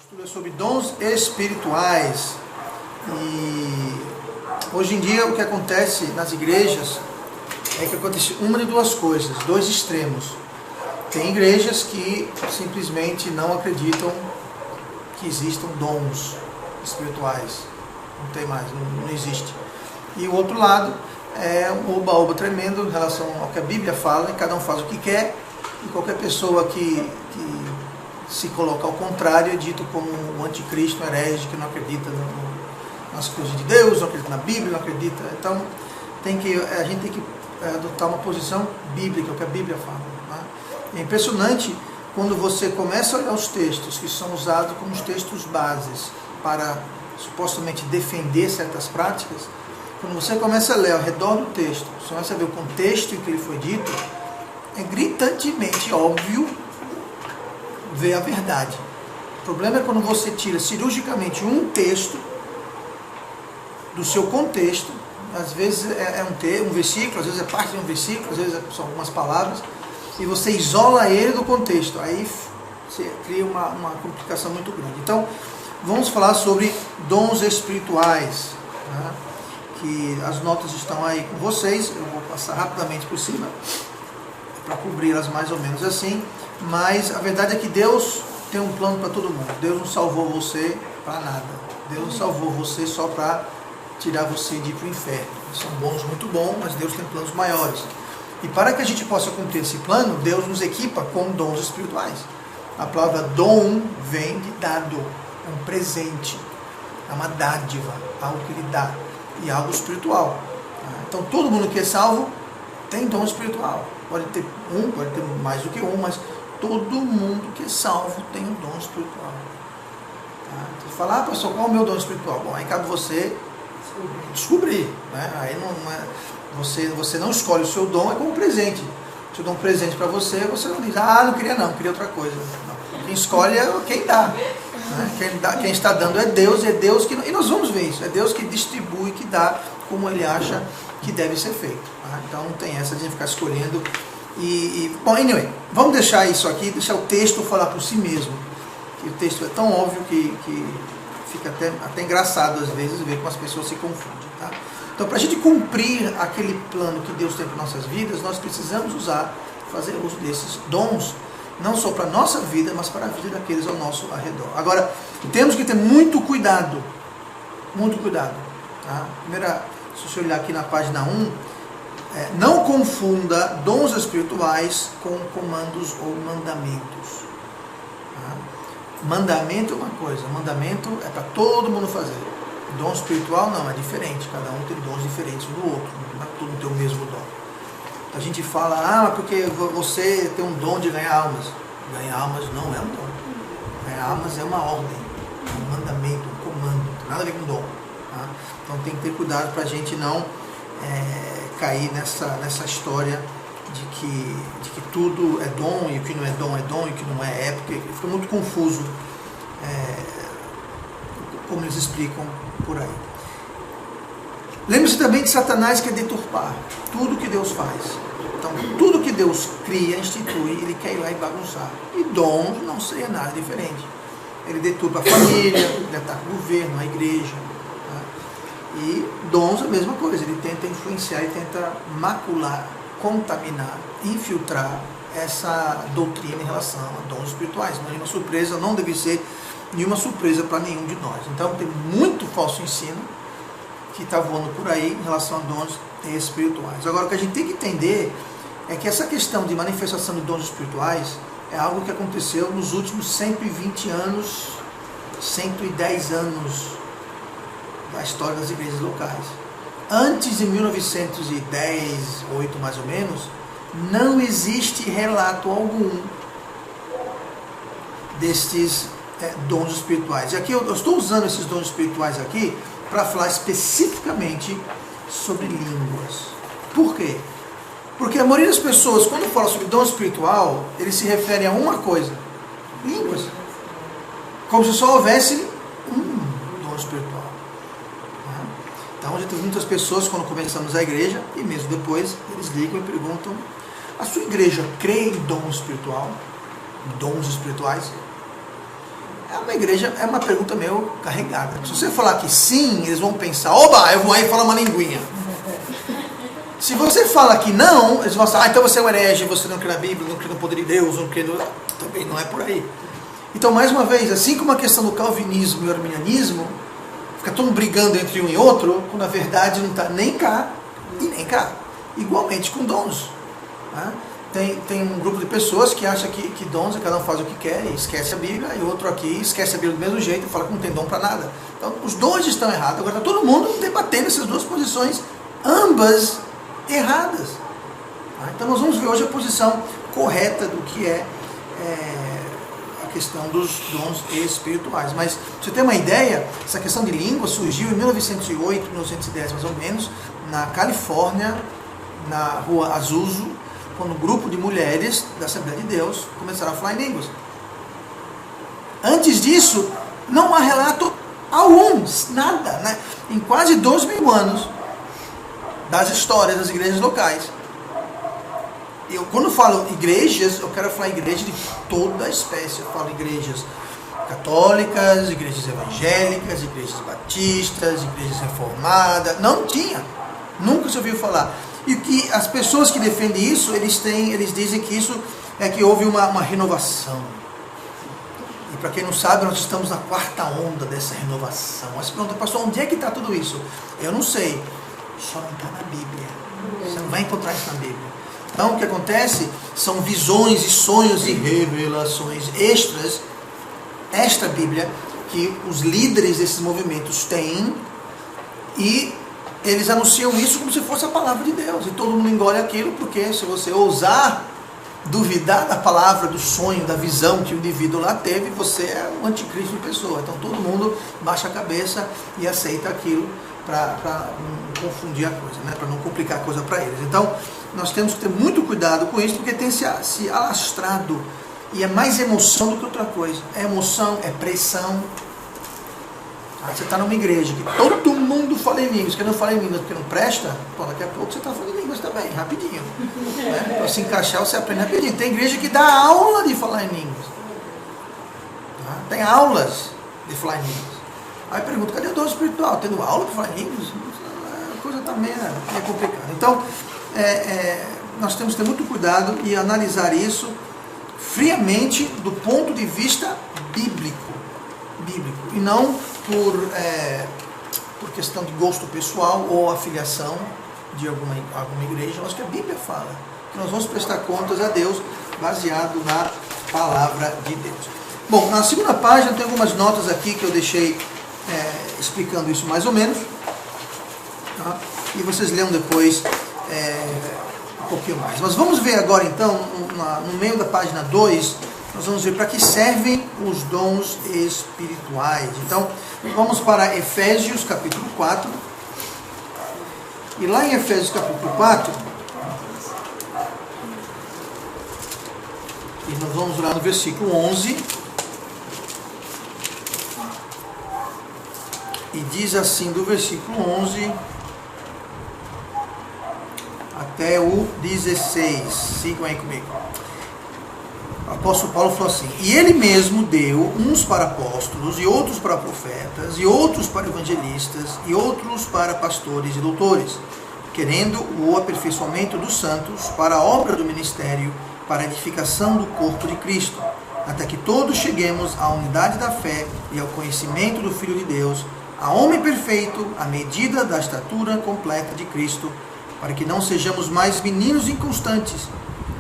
Estudo é sobre dons espirituais. E hoje em dia o que acontece nas igrejas é que acontece uma de duas coisas, dois extremos. Tem igrejas que simplesmente não acreditam que existam dons espirituais. Não tem mais, não existe. E o outro lado é um oba-oba tremendo em relação ao que a Bíblia fala, e cada um faz o que quer, e qualquer pessoa que se coloca ao contrário é dito como um anticristo, um herege, que não acredita nas coisas de Deus, não acredita na Bíblia, não acredita. Então a gente tem que adotar uma posição bíblica, o que a Bíblia fala. Né? É impressionante quando você começa a olhar os textos que são usados como os textos bases para supostamente defender certas práticas. Quando você começa a ler ao redor do texto, você começa a ver o contexto em que ele foi dito, é gritantemente óbvio ver a verdade. O problema é quando você tira cirurgicamente um texto do seu contexto, às vezes é um versículo, às vezes é parte de um versículo, às vezes são algumas palavras, e você isola ele do contexto. Aí você cria uma complicação muito grande. Então, vamos falar sobre dons espirituais, né? Que as notas estão aí com vocês, eu vou passar rapidamente por cima para cobri-las mais ou menos assim, mas a verdade é que Deus tem um plano para todo mundo. Deus não salvou você para nada. Deus não salvou você só para tirar você de ir para o inferno. São bons, muito bons, mas Deus tem planos maiores. E para que a gente possa cumprir esse plano, Deus nos equipa com dons espirituais. A palavra dom vem de dado, é um presente, é uma dádiva, algo que Ele dá, e algo espiritual. Então todo mundo que é salvo tem dom espiritual. Pode ter um, pode ter mais do que um, mas todo mundo que é salvo tem um dom espiritual. Você fala, pastor, qual é o meu dom espiritual? Bom, aí cabe você descobrir. Né? Aí não é, você não escolhe o seu dom, é como um presente. Se eu dou um presente para você, você não diz, não queria outra coisa. Não. Quem escolhe é quem dá. Né? Quem está dando é Deus que... E nós vamos ver isso, é Deus que distribui, que dá como Ele acha que deve ser feito. Tá? Então não tem essa de ficar escolhendo. Bom, anyway, vamos deixar isso aqui, deixar o texto falar por si mesmo. Que o texto é tão óbvio que fica até engraçado às vezes ver como as pessoas se confundem. Tá? Então, para a gente cumprir aquele plano que Deus tem para nossas vidas, nós precisamos fazer uso desses dons, não só para a nossa vida, mas para a vida daqueles ao nosso arredor. Agora, temos que ter muito cuidado. Muito cuidado. Tá? Primeira, se você olhar aqui na página 1, não confunda dons espirituais com comandos ou mandamentos. Tá? Mandamento é uma coisa, mandamento é para todo mundo fazer. Dom espiritual não, é diferente, cada um tem dons diferentes um do outro, não é todo mundo tem o mesmo dom. A gente fala, porque você tem um dom de ganhar almas. Ganhar almas não é um dom. Ganhar almas é uma ordem, um mandamento, um comando, não tem nada a ver com dom. Tá? Então tem que ter cuidado para a gente não cair nessa história de que tudo é dom, e o que não é dom, e o que não é porque fica muito confuso como eles explicam por aí. Lembre-se também que Satanás quer deturpar tudo que Deus faz. Então, tudo que Deus cria, institui, ele quer ir lá e bagunçar. E dons não seria nada diferente. Ele deturpa a família, ele ataca o governo, a igreja. Tá? E dons é a mesma coisa. Ele tenta influenciar e tenta macular, contaminar, infiltrar essa doutrina em relação a dons espirituais. Não é nenhuma surpresa, não deve ser nenhuma surpresa para nenhum de nós. Então, tem muito falso ensino que está voando por aí em relação a dons espirituais. Agora, o que a gente tem que entender é que essa questão de manifestação de dons espirituais é algo que aconteceu nos últimos 120 anos, 110 anos da história das igrejas locais. Antes de 1910, 8 mais ou menos, não existe relato algum destes dons espirituais. E aqui eu estou usando esses dons espirituais aqui para falar especificamente sobre línguas. Por quê? Porque a maioria das pessoas, quando fala sobre dom espiritual, eles se referem a uma coisa: línguas. Como se só houvesse um dom espiritual. Então, já tem muitas pessoas, quando começamos a igreja, e mesmo depois, eles ligam e perguntam: a sua igreja crê em dom espiritual? Dons espirituais? É uma pergunta meio carregada. Se você falar que sim, eles vão pensar, oba, eu vou aí falar uma linguinha. Se você fala que não, eles vão falar, então você é um herege, você não crê na Bíblia, não crê no poder de Deus, não crê no... Também não é por aí. Então, mais uma vez, assim como a questão do calvinismo e o arminianismo, fica todo brigando entre um e outro, quando na verdade não está nem cá e nem cá. Igualmente com dons. Tá? Tem um grupo de pessoas que acha que dons é cada um faz o que quer e esquece a Bíblia, e outro aqui esquece a Bíblia do mesmo jeito e fala que não tem dom para nada. Então, os dois estão errados. Agora está todo mundo debatendo essas duas posições, ambas erradas. Tá? Então, nós vamos ver hoje a posição correta do que é a questão dos dons espirituais. Mas, pra você ter uma ideia, essa questão de língua surgiu em 1908, 1910 mais ou menos, na Califórnia, na rua Azusa, quando um grupo de mulheres da Assembleia de Deus começaram a falar em línguas. Antes disso, não há relato algum, nada, né? Em quase 2.000 anos das histórias das igrejas locais. Quando eu falo igrejas, eu quero falar igreja de toda a espécie. Eu falo igrejas católicas, igrejas evangélicas, igrejas batistas, igrejas reformadas. Não tinha. Nunca se ouviu falar. E que as pessoas que defendem isso, eles dizem que isso é que houve uma renovação. E para quem não sabe, nós estamos na 4ª onda dessa renovação. Mas pergunta, pastor, onde é que está tudo isso? Eu não sei. Só não está na Bíblia. Você não vai encontrar isso na Bíblia. Então, o que acontece são visões e sonhos e revelações extra Bíblia, que os líderes desses movimentos têm, e eles anunciam isso como se fosse a palavra de Deus, e todo mundo engole aquilo, porque se você ousar duvidar da palavra, do sonho, da visão que o indivíduo lá teve, você é um anticristo em pessoa. Então todo mundo baixa a cabeça e aceita aquilo para não confundir a coisa, né? Para não complicar a coisa para eles. Então nós temos que ter muito cuidado com isso, porque tem se alastrado, e é mais emoção do que outra coisa. É emoção, é pressão. Você está numa igreja que todo mundo fala em línguas, que não fala em línguas porque não presta, pô, daqui a pouco você está falando em línguas também, rapidinho. Né? Para se encaixar, você aprende rapidinho. Tem igreja que dá aula de falar em línguas. Tá? Tem aulas de falar em línguas. Aí pergunta, cadê o dom espiritual? Tendo aula de falar em línguas? A coisa está meio complicada. Então, nós temos que ter muito cuidado e analisar isso friamente do ponto de vista bíblico. E não por questão de gosto pessoal ou afiliação de alguma igreja. Nós que a Bíblia fala que nós vamos prestar contas a Deus baseado na palavra de Deus. Bom, na segunda página tem algumas notas aqui que eu deixei explicando isso mais ou menos, tá? E vocês leiam depois um pouquinho mais. Mas vamos ver agora então, no meio da página 2, nós vamos ver para que servem os dons espirituais. Então, vamos para Efésios capítulo 4. E lá em Efésios capítulo 4, e nós vamos lá no versículo 11, e diz assim, do versículo 11 até o 16. Sigam aí comigo. O apóstolo Paulo falou assim: e ele mesmo deu uns para apóstolos, e outros para profetas, e outros para evangelistas, e outros para pastores e doutores, querendo o aperfeiçoamento dos santos para a obra do ministério, para a edificação do corpo de Cristo, até que todos cheguemos à unidade da fé e ao conhecimento do Filho de Deus, a homem perfeito, à medida da estatura completa de Cristo, para que não sejamos mais meninos inconstantes,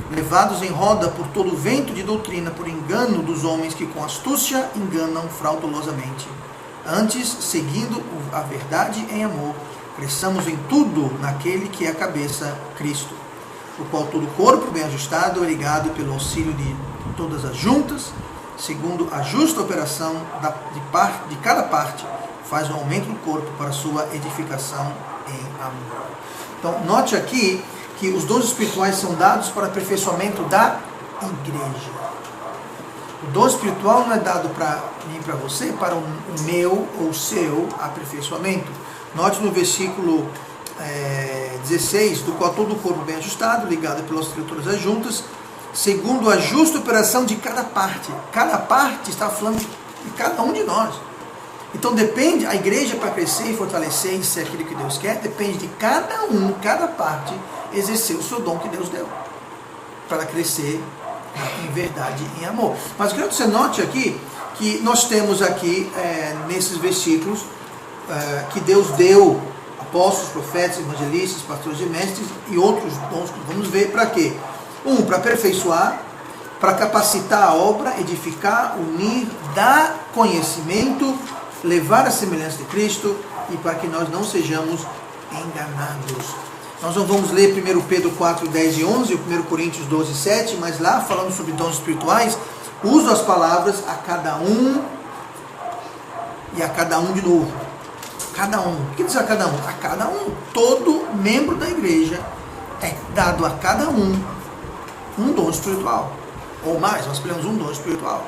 levados em roda por todo vento de doutrina, por engano dos homens que com astúcia enganam fraudulosamente. Antes, seguindo a verdade em amor, cresçamos em tudo naquele que é a cabeça, Cristo, o qual todo o corpo bem ajustado é ligado pelo auxílio de todas as juntas, segundo a justa operação de cada parte, faz o aumento do corpo para a sua edificação em amor. Então, note aqui que os dons espirituais são dados para aperfeiçoamento da igreja. O dom espiritual não é dado para mim e para você, para o meu ou seu aperfeiçoamento. Note no versículo 16, do qual todo o corpo bem ajustado, ligado pelas estruturas juntas, segundo a justa operação de cada parte. Cada parte está falando de cada um de nós. Então depende, a igreja para crescer e fortalecer e ser aquilo que Deus quer, depende de cada um, cada parte, exercer o seu dom que Deus deu, para crescer em verdade e em amor. Mas eu quero que você note aqui, que nós temos aqui, nesses versículos, que Deus deu apóstolos, profetas, evangelistas, pastores e mestres e outros dons que vamos ver para quê? Para aperfeiçoar, para capacitar a obra, edificar, unir, dar conhecimento, levar a semelhança de Cristo e para que nós não sejamos enganados. Nós não vamos ler 1 Pedro 4, 10 e 11, ou 1 Coríntios 12, 7, mas lá, falando sobre dons espirituais, uso as palavras a cada um e a cada um de novo. Cada um. O que diz a cada um? A cada um. Todo membro da igreja é dado a cada um dom espiritual. Ou mais, nós temos um dom espiritual.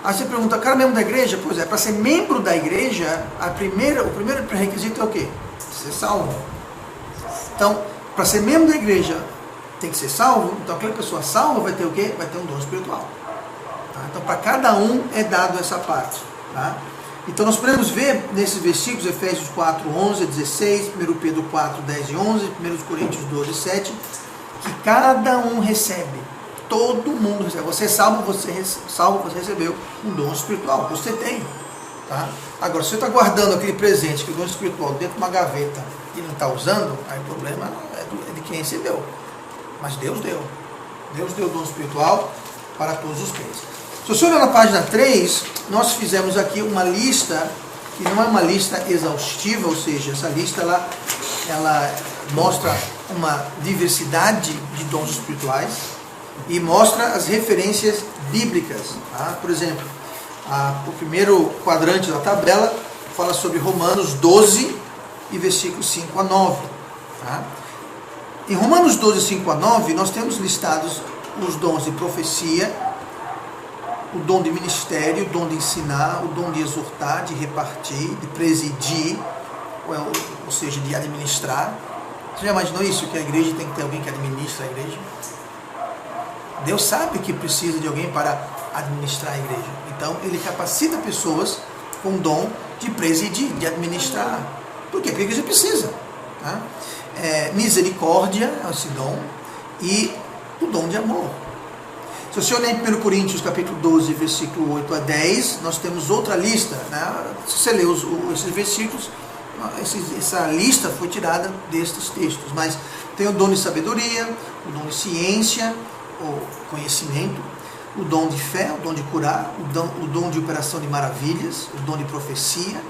Aí você pergunta, cada membro da igreja? Pois é, para ser membro da igreja, o primeiro pré-requisito é o quê? Ser salvo. Então, para ser membro da igreja, tem que ser salvo. Então, aquela pessoa salva vai ter o quê? Vai ter um dom espiritual. Tá? Então, para cada um é dado essa parte. Tá? Então, nós podemos ver nesses versículos, Efésios 4, 11 a 16, 1 Pedro 4, 10 e 11, 1 Coríntios 12, 7, que cada um recebe. Todo mundo recebe. Você é salvo, você recebeu um dom espiritual. Você tem. Tá? Agora, se você está guardando aquele presente, aquele dom espiritual, dentro de uma gaveta e não está usando, aí o problema é de quem recebeu. Mas Deus deu. Deus deu o dom espiritual para todos os crentes. Se você olhar na página 3, nós fizemos aqui uma lista, que não é uma lista exaustiva, ou seja, essa lista ela mostra uma diversidade de dons espirituais e mostra as referências bíblicas. Tá? Por exemplo, o primeiro quadrante da tabela fala sobre Romanos 12 e versículos 5 a 9. Tá? Em Romanos 12, 5 a 9, nós temos listados os dons de profecia, o dom de ministério, o dom de ensinar, o dom de exortar, de repartir, de presidir, ou seja, de administrar. Você já imaginou isso? Que a igreja tem que ter alguém que administra a igreja? Deus sabe que precisa de alguém para administrar a igreja. Então, Ele capacita pessoas com o dom de presidir, de administrar. Por quê? Porque a igreja precisa. Tá? Misericórdia é esse dom e o dom de amor. Se você olhar em 1 Coríntios capítulo 12, versículo 8 a 10, nós temos outra lista. Né? Se você ler esses versículos, essa lista foi tirada destes textos. Mas tem o dom de sabedoria, o dom de ciência, o conhecimento, o dom de fé, o dom de curar, o dom de operação de maravilhas, o dom de profecia,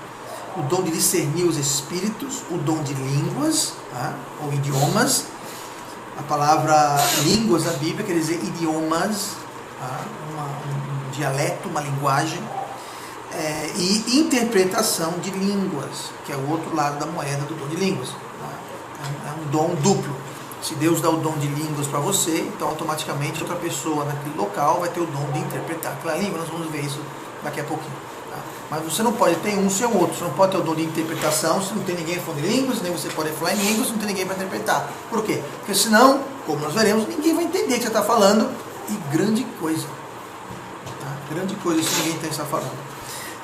o dom de discernir os espíritos, o dom de línguas, tá? Ou idiomas. A palavra línguas na Bíblia quer dizer idiomas, tá? Um dialeto, uma linguagem, e interpretação de línguas, que é o outro lado da moeda do dom de línguas. Tá? É um dom duplo. Se Deus dá o dom de línguas para você, então automaticamente outra pessoa naquele local vai ter o dom de interpretar aquela língua. Nós vamos ver isso daqui a pouquinho. Tá? Mas você não pode ter um sem o outro. Você não pode ter o dom de interpretação se não tem ninguém falando de línguas, nem você pode falar em línguas se não tem ninguém para interpretar. Por quê? Porque senão, como nós veremos, ninguém vai entender o que você está falando. E grande coisa. Tá? Grande coisa se ninguém está falando.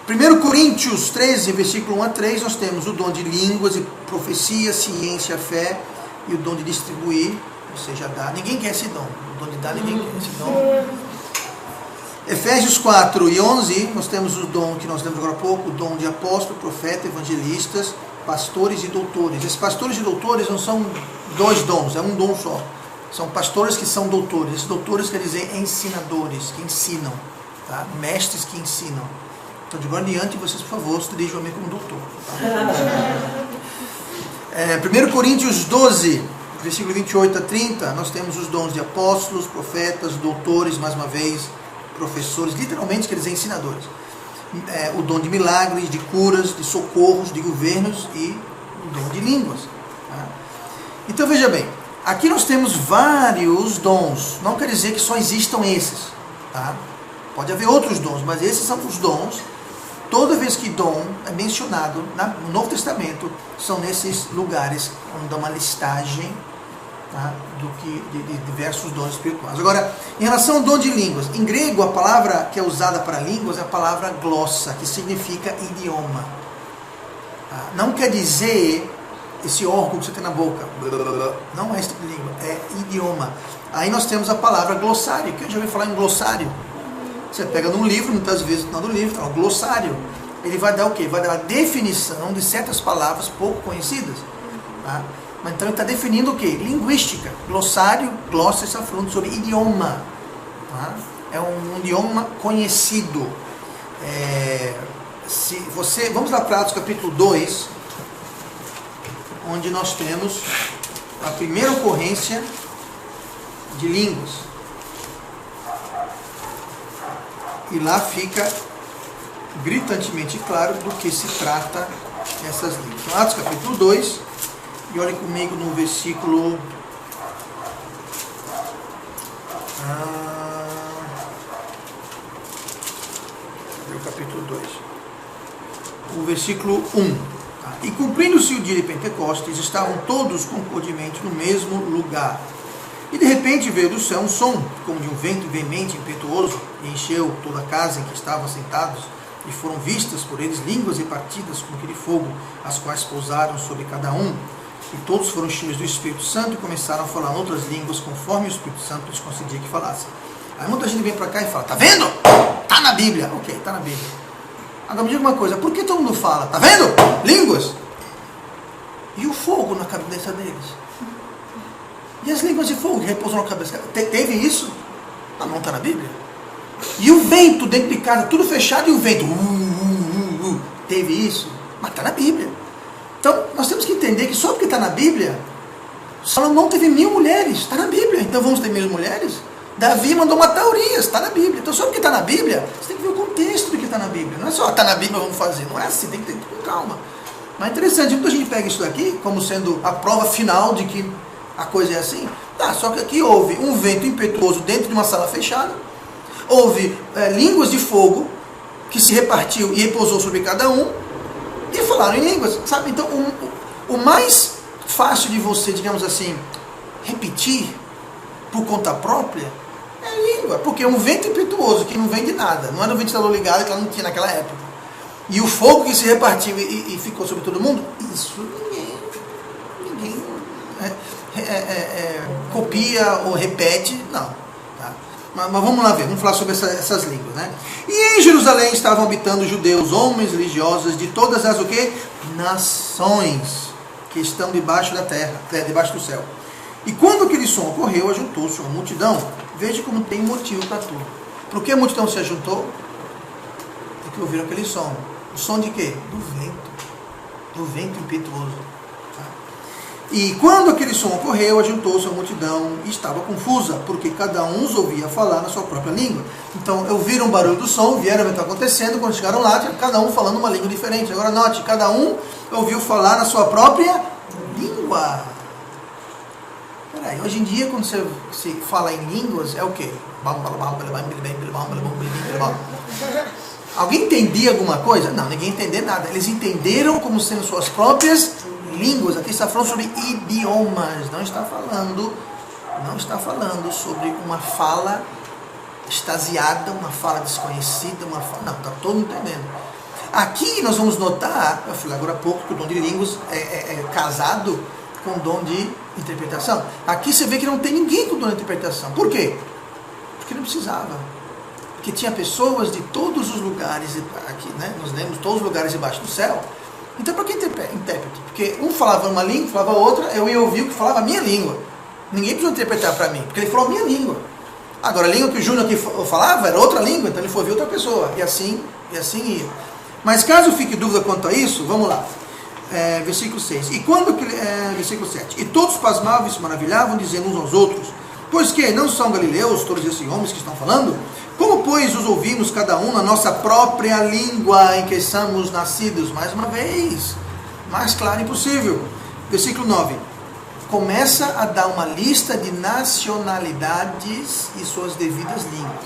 1 Coríntios 13, versículo 1 a 3, nós temos o dom de línguas e profecia, ciência, fé, e o dom de distribuir, ou seja, dar. Ninguém quer esse dom. O dom de dar, ninguém quer esse dom. Efésios 4 e 11, nós temos o dom que nós lemos agora há pouco, o dom de apóstolo, profeta, evangelistas, pastores e doutores. Esses pastores e doutores não são dois dons, é um dom só. São pastores que são doutores. Esses doutores quer dizer ensinadores, que ensinam. Tá? Mestres que ensinam. Então, de agora em diante, vocês, por favor, se dirigam a mim como doutor. Tá? 1 Coríntios 12, versículo 28 a 30, nós temos os dons de apóstolos, profetas, doutores, mais uma vez, professores, literalmente quer dizer ensinadores. O dom de milagres, de curas, de socorros, de governos e o dom de línguas. Tá? Então veja bem, aqui nós temos vários dons, não quer dizer que só existam esses. Tá? Pode haver outros dons, mas esses são os dons. Toda vez que dom é mencionado no Novo Testamento, são nesses lugares onde dá uma listagem tá? Do que de diversos dons espirituais. Agora, em relação ao dom de línguas, em grego a palavra que é usada para línguas é a palavra glossa, que significa idioma. Tá? Não quer dizer esse órgão que você tem na boca, não é esse tipo de língua, é idioma. Aí nós temos a palavra glossário, que eu já ouvi falar em glossário. Você pega num livro, muitas vezes no final do livro, está o glossário. Ele vai dar o quê? Vai dar a definição de certas palavras pouco conhecidas. Tá? Mas então ele está definindo o quê? Linguística. Glossário, glossa, está falando sobre idioma. Tá? É um idioma conhecido. Vamos lá para Atos capítulo 2, onde nós temos a primeira ocorrência de línguas. E lá fica gritantemente claro do que se trata essas línguas. Então, Atos capítulo 2, e olhe comigo no versículo... Cadê o capítulo 2? O versículo 1. Tá? E cumprindo-se o dia de Pentecostes, estavam todos concordemente no mesmo lugar. E de repente veio do céu um som, como de um vento veemente, impetuoso, e encheu toda a casa em que estavam sentados, e foram vistas por eles línguas repartidas como que de fogo, as quais pousaram sobre cada um. E todos foram cheios do Espírito Santo e começaram a falar em outras línguas, conforme o Espírito Santo lhes concedia que falassem. Aí muita gente vem para cá e fala, tá vendo? Tá na Bíblia. Ok, tá na Bíblia. Agora me diga uma coisa, por que todo mundo fala, tá vendo? Línguas. E o fogo na cabeça deles? E as línguas de fogo que repousam na cabeça? Teve isso? Não está na Bíblia. E o vento dentro de casa, tudo fechado, e o vento, teve isso? Mas está na Bíblia. Então, nós temos que entender que só porque está na Bíblia, Salomão teve 1000 mulheres, está na Bíblia. Então vamos ter 1000 mulheres? Davi mandou matar Urias, está na Bíblia. Então só porque está na Bíblia, você tem que ver o contexto do que está na Bíblia. Não é só, está na Bíblia, vamos fazer. Não é assim, tem que ter com calma. Mas é interessante, muita gente pega isso daqui como sendo a prova final de que a coisa é assim. Tá, só que aqui houve um vento impetuoso dentro de uma sala fechada, houve línguas de fogo que se repartiu e repousou sobre cada um, e falaram em línguas, sabe? Então, o mais fácil de você, digamos assim, repetir por conta própria é língua, porque um vento impetuoso que não vem de nada, não era um ventilador ligado que ela não tinha naquela época, e o fogo que se repartiu e ficou sobre todo mundo, isso ninguém copia ou repete, não. Tá? Mas vamos lá ver, vamos falar sobre essas línguas, né? E em Jerusalém estavam habitando judeus, homens religiosos de todas as o quê? Nações que estão debaixo da terra, debaixo do céu. E quando aquele som ocorreu, ajuntou-se uma multidão. Veja como tem motivo para tudo. Por que a multidão se ajuntou? Porque ouviram aquele som. O som de quê? Do vento impetuoso. E quando aquele som ocorreu, ajuntou-se a multidão e estava confusa, porque cada um os ouvia falar na sua própria língua. Então, ouviram o barulho do som, vieram o que está acontecendo, quando chegaram lá, cada um falando uma língua diferente. Agora, note, cada um ouviu falar na sua própria língua. Peraí, hoje em dia, quando você se fala em línguas, é o quê? Alguém entendia alguma coisa? Não, ninguém entendia nada. Eles entenderam como sendo suas próprias línguas. Aqui está falando sobre idiomas, não está falando sobre uma fala extasiada, uma fala desconhecida, não, está todo mundo entendendo. Aqui nós vamos notar, eu falei agora há pouco que o dom de línguas é casado com o dom de interpretação. Aqui você vê que não tem ninguém com dom de interpretação. Por quê? Porque não precisava. Porque tinha pessoas de todos os lugares, aqui, né? Nós lemos todos os lugares debaixo do céu. Então, para que intérprete? Porque um falava uma língua, falava outra, eu ia ouvir o que falava a minha língua. Ninguém precisou interpretar para mim, porque ele falou a minha língua. Agora, a língua que o Júnior aqui falava era outra língua, então ele foi ouvir outra pessoa. E assim ia. Mas caso fique dúvida quanto a isso, vamos lá. Versículo 6. Versículo 7. E todos pasmavam e se maravilhavam, dizendo uns aos outros, pois que não são galileus todos esses homens que estão falando? Como, pois, os ouvimos cada um na nossa própria língua em que somos nascidos? Mais uma vez, mais claro impossível. Versículo 9. Começa a dar uma lista de nacionalidades e suas devidas línguas.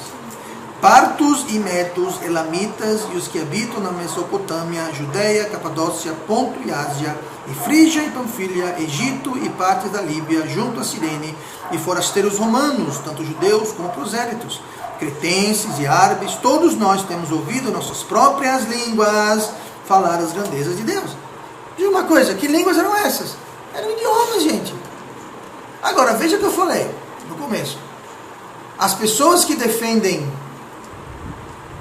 partos e medos, elamitas e os que habitam na Mesopotâmia, Judeia, Capadócia, Ponto e Ásia, e Frígia e Panfilha, Egito e partes da Líbia, junto a Cirene, e forasteiros romanos, tanto judeus como prosélitos, cretenses e árabes, todos nós temos ouvido nossas próprias línguas falar as grandezas de Deus. Diga uma coisa, que línguas eram essas? Eram idiomas, gente. Agora, veja o que eu falei no começo. As pessoas que defendem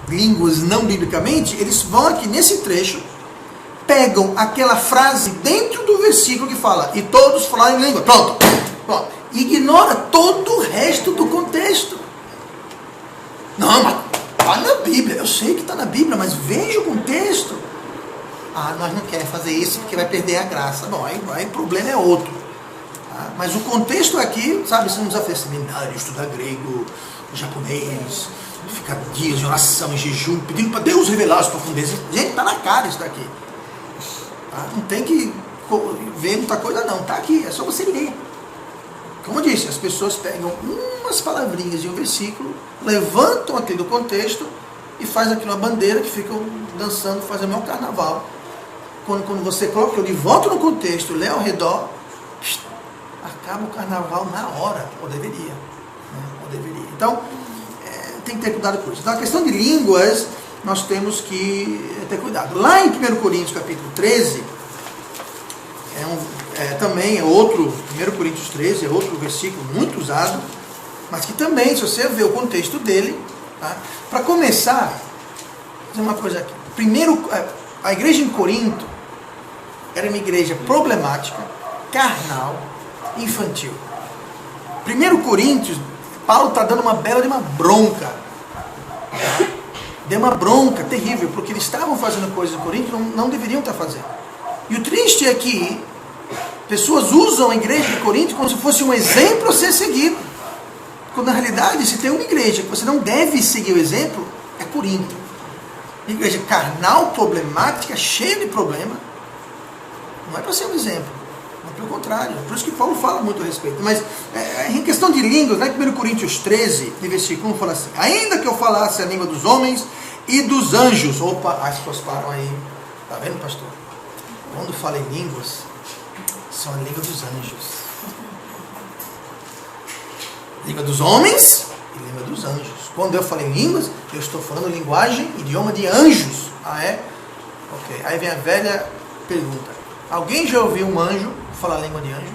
línguas não biblicamente, eles vão aqui nesse trecho, pegam aquela frase dentro do versículo que fala, e todos falaram em língua. Pronto. Ignora todo o resto do contexto. Não, mas está na Bíblia. Eu sei que está na Bíblia, mas veja o contexto. Nós não queremos fazer isso porque vai perder a graça. Bom, aí o problema é outro. Mas o contexto aqui, sabe, você não precisa fazer seminário, estudar grego, japonês, ficar dias de oração, em jejum, pedindo para Deus revelar as profundezas. Gente, está na cara isso daqui. Não tem que ver muita coisa não, está aqui, é só você ler. Como eu disse, as pessoas pegam umas palavrinhas de um versículo, levantam aquilo do contexto e faz aquilo uma bandeira que ficam dançando, fazendo um carnaval. Quando você coloca aquilo de volta no contexto, lê ao redor, acaba o carnaval na hora, ou deveria. Né? Ou deveria. Então, tem que ter cuidado com isso. Então, a questão de línguas, nós temos que ter cuidado. Lá em 1 Coríntios, capítulo 13, também é outro, 1 Coríntios 13, é outro versículo muito usado, mas que também, se você ver o contexto dele, tá? Para começar, vou dizer uma coisa aqui. Primeiro, a igreja em Corinto era uma igreja problemática, carnal, infantil. 1 Coríntios, Paulo está dando uma bela de uma bronca. Deu uma bronca terrível, porque eles estavam fazendo coisas em Corinto que não deveriam estar fazendo. E o triste é que pessoas usam a igreja de Corinto como se fosse um exemplo a ser seguido. Quando na realidade, se tem uma igreja que você não deve seguir o exemplo, é Corinto. Uma igreja carnal, problemática, cheia de problema. Não é para ser um exemplo. Pelo contrário, por isso que Paulo fala muito a respeito. Mas em questão de línguas, lá em 1 Coríntios 13, de versículo 1, fala assim: ainda que eu falasse a língua dos homens e dos anjos. Opa, as pessoas param aí. Está vendo, pastor? Quando fala em línguas, são a língua dos anjos. Língua dos homens e língua dos anjos. Quando eu falo em línguas, eu estou falando linguagem, idioma de anjos. É? Ok. Aí vem a velha pergunta: alguém já ouviu um anjo falar a língua de anjo?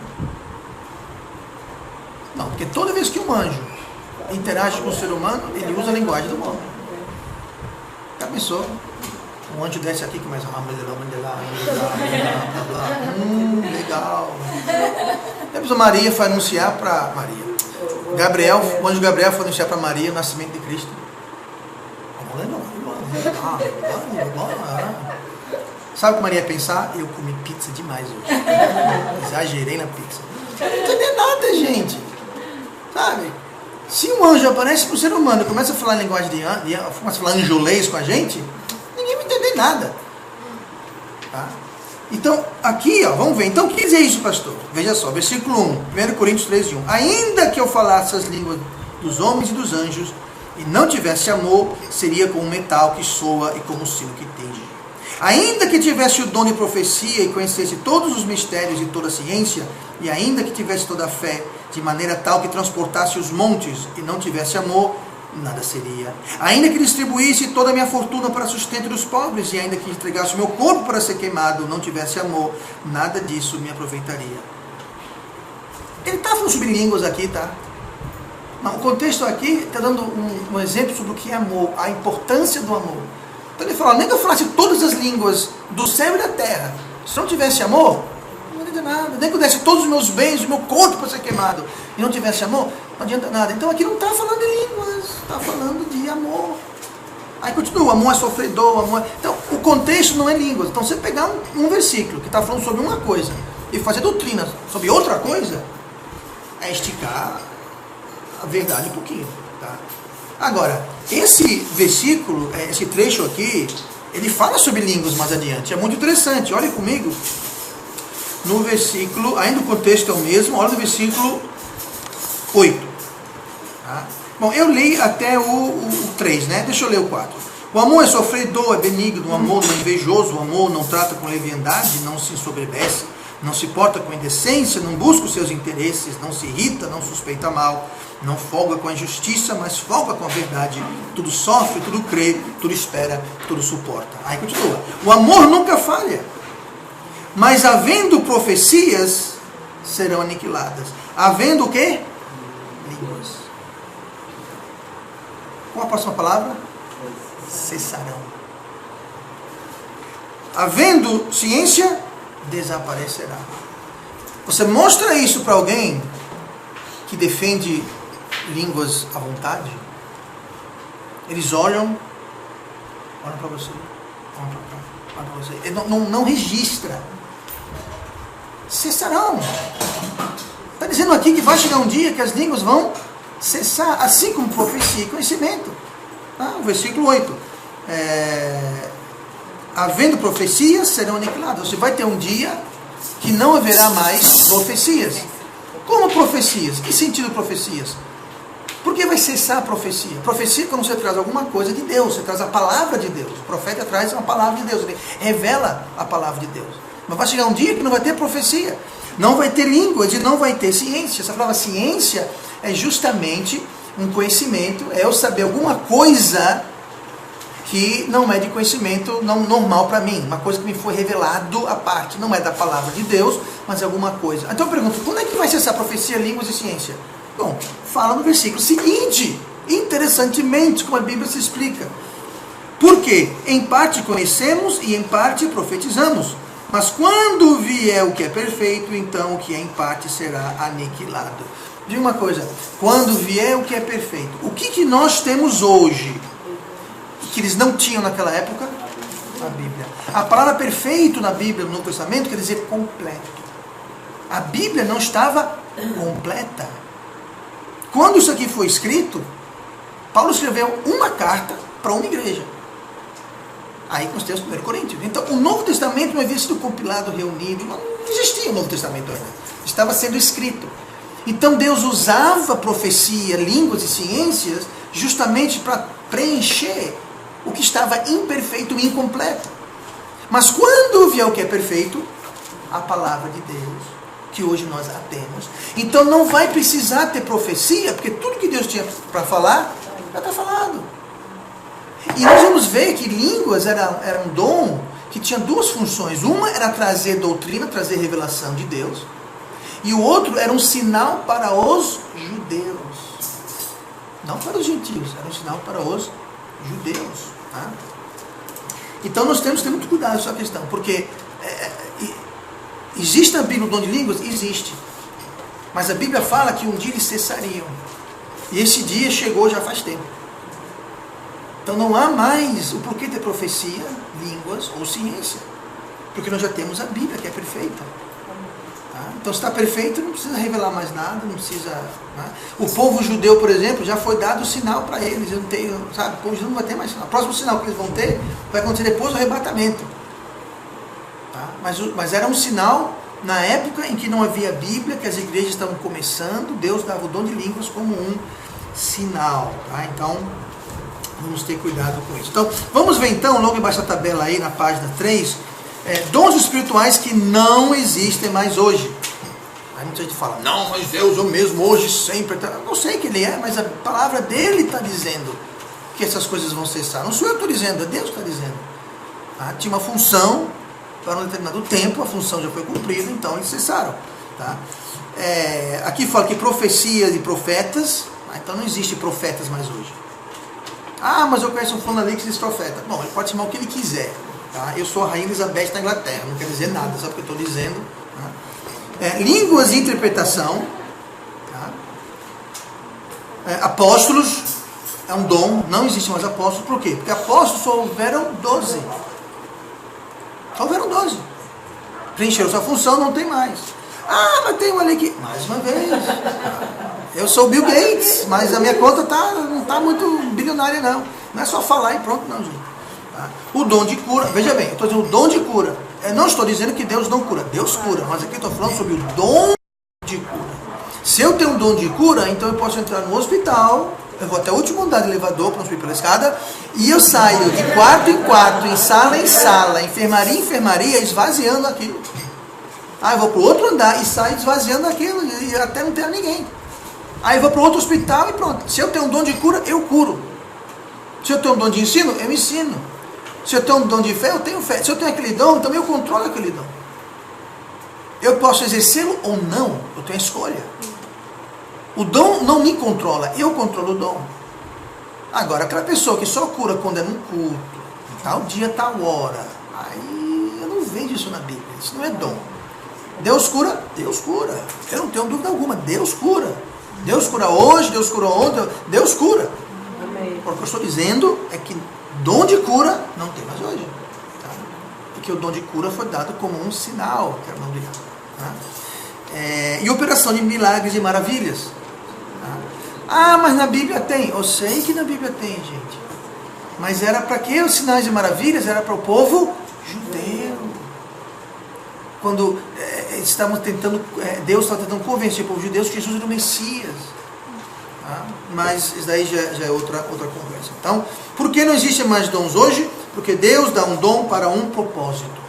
Não, porque toda vez que um anjo interage com o ser humano, ele usa a linguagem do homem. Já pensou? Um anjo desce aqui e começa legal. Depois a Maria foi anunciar para Maria. O anjo Gabriel foi anunciar para Maria o nascimento de Cristo. Sabe o que Maria ia pensar? Eu comi pizza demais hoje. Exagerei na pizza. Não entender nada, gente. Sabe? Se um anjo aparece para o ser humano e começa a falar em linguagem começa a falar anjolês com a gente, ninguém vai entender nada. Tá? Então, aqui, vamos ver. Então, o que quer dizer isso, pastor? Veja só, versículo 1, 1 Coríntios 13, 1. Ainda que eu falasse as línguas dos homens e dos anjos, e não tivesse amor, seria como um metal que soa e como um sino que tinge. Ainda que tivesse o dom de profecia e conhecesse todos os mistérios e toda a ciência, e ainda que tivesse toda a fé, de maneira tal que transportasse os montes, e não tivesse amor, nada seria. Ainda que distribuísse toda a minha fortuna para sustento dos pobres, e ainda que entregasse o meu corpo para ser queimado, não tivesse amor, nada disso me aproveitaria. Ele está falando sobre línguas aqui, tá? Mas o contexto aqui está dando um exemplo sobre o que é amor, a importância do amor. Então ele fala, nem que eu falasse todas as línguas do céu e da terra, se não tivesse amor, não adianta nada. Nem que eu desse todos os meus bens, o meu corpo para ser queimado, e não tivesse amor, não adianta nada. Então aqui não está falando de línguas, está falando de amor. Aí continua, amor é sofredor, amor é... Então o contexto não é línguas. Então você pegar um versículo que está falando sobre uma coisa e fazer doutrina sobre outra coisa, é esticar a verdade um pouquinho, tá? Agora, esse versículo, esse trecho aqui, ele fala sobre línguas mais adiante. É muito interessante. Olha comigo no versículo, ainda o contexto é o mesmo, olha no versículo 8. Tá? Bom, eu li até o 3, né? Deixa eu ler o 4. O amor é sofredor, é benigno, o amor não é invejoso, o amor não trata com leviandade, não se ensoberbece, não se porta com indecência, não busca os seus interesses, não se irrita, não suspeita mal, não folga com a injustiça, mas folga com a verdade. Tudo sofre, tudo crê, tudo espera, tudo suporta. Aí continua. O amor nunca falha, mas havendo profecias, serão aniquiladas. Havendo o quê? Línguas. Qual a próxima palavra? Cessarão. Havendo ciência, desaparecerá. Você mostra isso para alguém que defende línguas à vontade, eles olham para você, olham para você, ele não registra. Cessarão. Está dizendo aqui que vai chegar um dia que as línguas vão cessar, assim como profecia e conhecimento. O versículo 8. Havendo profecias, serão aniquiladas. Você vai ter um dia que não haverá mais profecias. Como profecias? Que sentido profecias? Por que vai cessar a profecia? Profecia é quando você traz alguma coisa de Deus, você traz a palavra de Deus. O profeta traz uma palavra de Deus, ele revela a palavra de Deus. Mas vai chegar um dia que não vai ter profecia, não vai ter línguas e não vai ter ciência. Essa palavra ciência é justamente um conhecimento, é eu saber alguma coisa que não é de conhecimento não normal para mim, uma coisa que me foi revelado à parte, não é da palavra de Deus, mas é alguma coisa. Então eu pergunto, quando é que vai cessar profecia, línguas e ciência? Bom, fala no versículo seguinte, interessantemente, como a Bíblia se explica. Por quê? Em parte conhecemos e em parte profetizamos, mas quando vier o que é perfeito, então o que é em parte será aniquilado. Diga uma coisa, quando vier o que é perfeito, o que nós temos hoje, que eles não tinham naquela época? A Bíblia. A palavra perfeito na Bíblia, no Novo Testamento, quer dizer completo. A Bíblia não estava completa. Quando isso aqui foi escrito, Paulo escreveu uma carta para uma igreja. Aí nós temos 1 Coríntios. Então o Novo Testamento não havia sido compilado, reunido, não existia o Novo Testamento ainda. Estava sendo escrito. Então Deus usava profecia, línguas e ciências justamente para preencher o que estava imperfeito e incompleto. Mas quando vier o que é perfeito, a palavra de Deus, que hoje nós a temos, então não vai precisar ter profecia, porque tudo que Deus tinha para falar, já está falado. E nós vamos ver que línguas era um dom que tinha duas funções. Uma era trazer doutrina, trazer revelação de Deus. E o outro era um sinal para os judeus. Não para os gentios, era um sinal para os judeus. Tá? Então nós temos que ter muito cuidado com essa questão, porque existe na Bíblia o dom de línguas? Existe. Mas a Bíblia fala que um dia eles cessariam. E esse dia chegou já faz tempo. Então não há mais o porquê ter profecia, línguas ou ciência. Porque nós já temos a Bíblia, que é perfeita. Tá? Então se está perfeito, não precisa revelar mais nada, não precisa... Né? O povo judeu, por exemplo, já foi dado o sinal para eles. Eu não tenho, sabe? O povo judeu não vai ter mais sinal. O próximo sinal que eles vão ter vai acontecer depois do arrebatamento. Tá? Mas era um sinal na época em que não havia Bíblia, que as igrejas estavam começando, Deus dava o dom de línguas como um sinal. Tá? Então... vamos ter cuidado com isso. Então, vamos ver então, logo embaixo da tabela aí, na página 3, dons espirituais que não existem mais hoje. Aí muita gente fala, não, mas Deus é o mesmo hoje, sempre. Eu não sei que Ele é, mas a palavra dEle está dizendo que essas coisas vão cessar. Não sou eu que estou dizendo, é Deus que está dizendo. Tá? Tinha uma função para um determinado tempo, a função já foi cumprida, então eles cessaram. Tá? Aqui fala que profecias e profetas, então não existe profetas mais hoje. Ah, mas eu conheço um fulano ali que diz profeta. Bom, ele pode chamar o que ele quiser. Tá? Eu sou a Rainha Elizabeth da Inglaterra, não quer dizer nada, sabe o que eu estou dizendo? Tá? Línguas e interpretação. Tá? Apóstolos é um dom, não existe mais apóstolos. Por quê? Porque apóstolos só houveram 12. Só houveram 12. Preencheram sua função, não tem mais. Ah, mas tem um ali que... mais uma vez... Eu sou o Bill Gates, mas a minha conta não está muito bilionária não. Não é só falar e pronto não, gente. Tá? O dom de cura, veja bem, eu estou dizendo o dom de cura. Eu não estou dizendo que Deus não cura. Deus cura, mas aqui eu estou falando sobre o dom de cura. Se eu tenho um dom de cura, então eu posso entrar no hospital Eu vou até o último andar do elevador para não subir pela escada. E eu saio de quarto em quarto, em sala, enfermaria em enfermaria, esvaziando aquilo. Aí eu vou para o outro andar e saio esvaziando aquilo e até não ter ninguém. Aí eu vou para outro hospital e pronto. Se eu tenho um dom de cura, eu curo. Se eu tenho um dom de ensino, eu ensino. Se eu tenho um dom de fé, eu tenho fé. Se eu tenho aquele dom, também eu controlo aquele dom. Eu posso exercê-lo ou não, eu tenho a escolha. O dom não me controla, eu controlo o dom. Agora, aquela pessoa que só cura quando é num culto, tal dia, tal hora, aí eu não vejo isso na Bíblia, isso não é dom. Deus cura? Deus cura. Eu não tenho dúvida alguma, Deus cura. Deus cura hoje, Deus cura ontem, Deus cura. Amém. O que eu estou dizendo é que dom de cura não tem mais hoje. Tá? Porque o dom de cura foi dado como um sinal, quero não brigar. Tá? E operação de milagres e maravilhas. Tá? Ah, mas na Bíblia tem. Eu sei que na Bíblia tem, gente. Mas era para que os sinais e maravilhas? Era para o povo judeu. Quando estamos tentando, Deus está tentando convencer o povo judeu que Jesus era o Messias. Tá? Mas isso daí já é outra conversa. Então, por que não existem mais dons hoje? Porque Deus dá um dom para um propósito.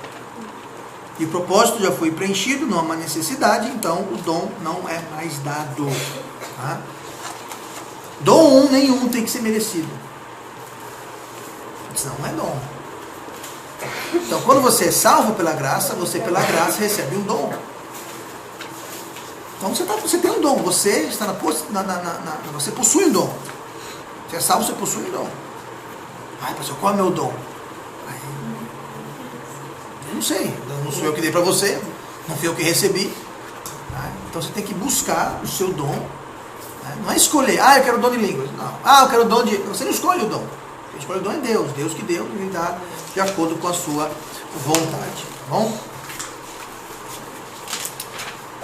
E o propósito já foi preenchido, não há uma necessidade, então o dom não é mais dado. Tá? Dom nenhum tem que ser merecido. Senão não é dom. Então, quando você é salvo pela graça, você pela graça recebe um dom. Então você tem um dom, você está você possui um dom. Você é salvo, você possui um dom. Ai, pastor, qual é o meu dom? Eu não sei, não sou eu que dei para você, não fui eu que recebi. Então você tem que buscar o seu dom. Não é escolher, eu quero o dom de línguas. Não. Eu quero o dom de... Você não escolhe o dom. Quem escolhe o dom é Deus. Deus que deu, ele dá de acordo com a sua vontade. Tá bom?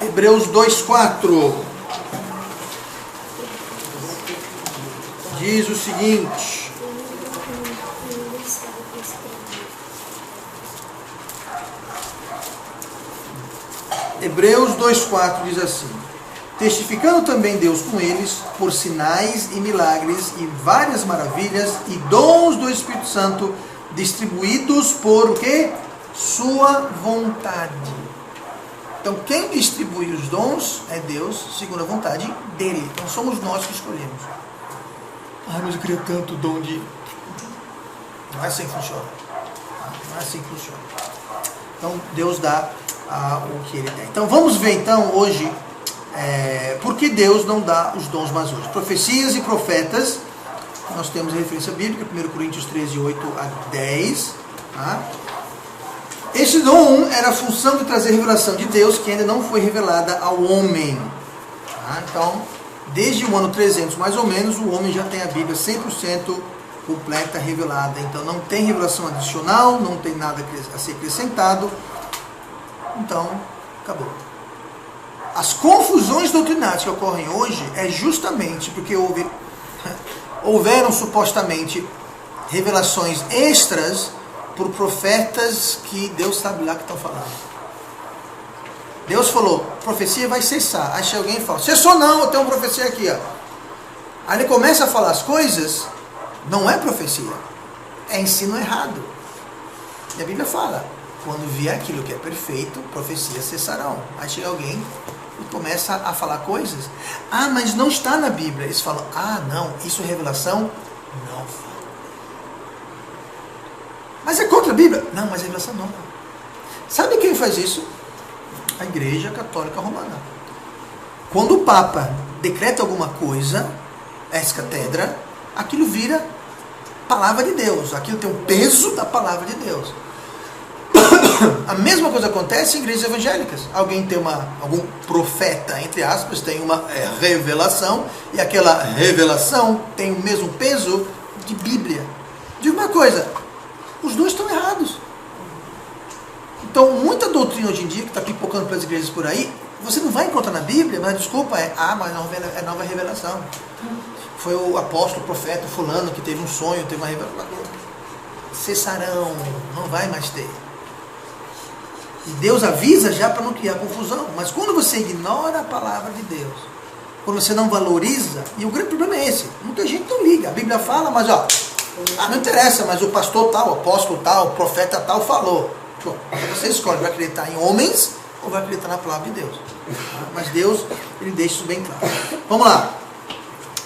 Hebreus 2,4 diz o seguinte: Hebreus 2,4 diz assim: testificando também Deus com eles por sinais e milagres e várias maravilhas e dons do Espírito Santo distribuídos por o quê? Sua vontade. Então quem distribui os dons é Deus, segundo a vontade dele. Então somos nós que escolhemos. Mas eu queria tanto dom de... Não é assim que funciona. Não é assim que funciona. Então Deus dá o que ele tem. Então vamos ver então hoje por que Deus não dá os dons mais hoje. Profecias e profetas. Nós temos a referência bíblica, 1 Coríntios 13, 8 a 10. Tá? Este dom era a função de trazer revelação de Deus que ainda não foi revelada ao homem. Tá? Então, desde o ano 300 mais ou menos, o homem já tem a Bíblia 100% completa, revelada. Então não tem revelação adicional, não tem nada a ser acrescentado. Então, acabou. As confusões doutrinárias que ocorrem hoje é justamente porque houveram supostamente revelações extras por profetas que Deus sabe lá que estão falando. Deus falou, profecia vai cessar. Aí chega alguém e fala, cessou não, eu tenho uma profecia aqui. Ó. Aí ele começa a falar as coisas, não é profecia, é ensino errado. E a Bíblia fala, quando vier aquilo que é perfeito, profecias cessarão. Aí chega alguém e começa a falar coisas. Mas não está na Bíblia. Eles falam, não, isso é revelação? Não fala. Mas é contra a Bíblia? Não, mas é revelação não. Sabe quem faz isso? A Igreja Católica Romana. Quando o Papa decreta alguma coisa, ex-catedra, aquilo vira palavra de Deus. Aquilo tem o peso da palavra de Deus. A mesma coisa acontece em igrejas evangélicas. Alguém tem algum profeta, entre aspas, tem uma revelação, e aquela revelação tem o mesmo peso de Bíblia. Digo uma coisa, os dois estão errados. Então, muita doutrina hoje em dia, que está pipocando pelas igrejas por aí, você não vai encontrar na Bíblia, mas desculpa, mas é nova revelação. Foi o apóstolo, o profeta, fulano, que teve um sonho, teve uma revelação. Cessarão, não vai mais ter. E Deus avisa já para não criar confusão. Mas quando você ignora a palavra de Deus, quando você não valoriza, e o grande problema é esse, muita gente não liga, a Bíblia fala, mas ó, não interessa, mas o pastor tal, o apóstolo tal, o profeta tal falou. Bom, você escolhe, vai acreditar em homens ou vai acreditar na palavra de Deus. Mas Deus, ele deixa isso bem claro. Vamos lá.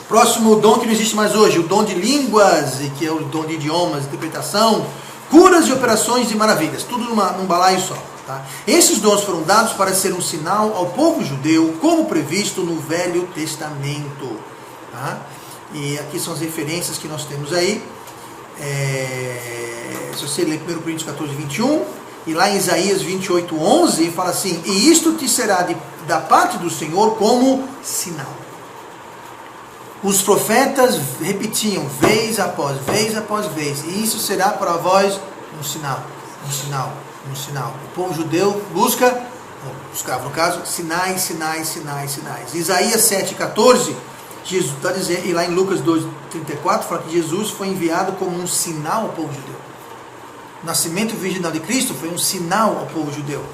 Próximo dom que não existe mais hoje, o dom de línguas, e que é o dom de idiomas, interpretação, curas e operações de maravilhas, tudo num balaio só. Tá? Esses dons foram dados para ser um sinal ao povo judeu, como previsto no Velho Testamento. Tá? E aqui são as referências que nós temos aí. Se você ler 1 Coríntios 14, 21, e lá em Isaías 28, 11, fala assim: e isto te será da parte do Senhor como sinal. Os profetas repetiam vez após vez, e isso será para vós um sinal, um sinal, um sinal. O povo judeu buscava, no caso, sinais, sinais, sinais, sinais. Isaías 7, 14, Jesus está dizendo, e lá em Lucas 2, 34, fala que Jesus foi enviado como um sinal ao povo judeu. O nascimento virginal de Cristo foi um sinal ao povo judeu.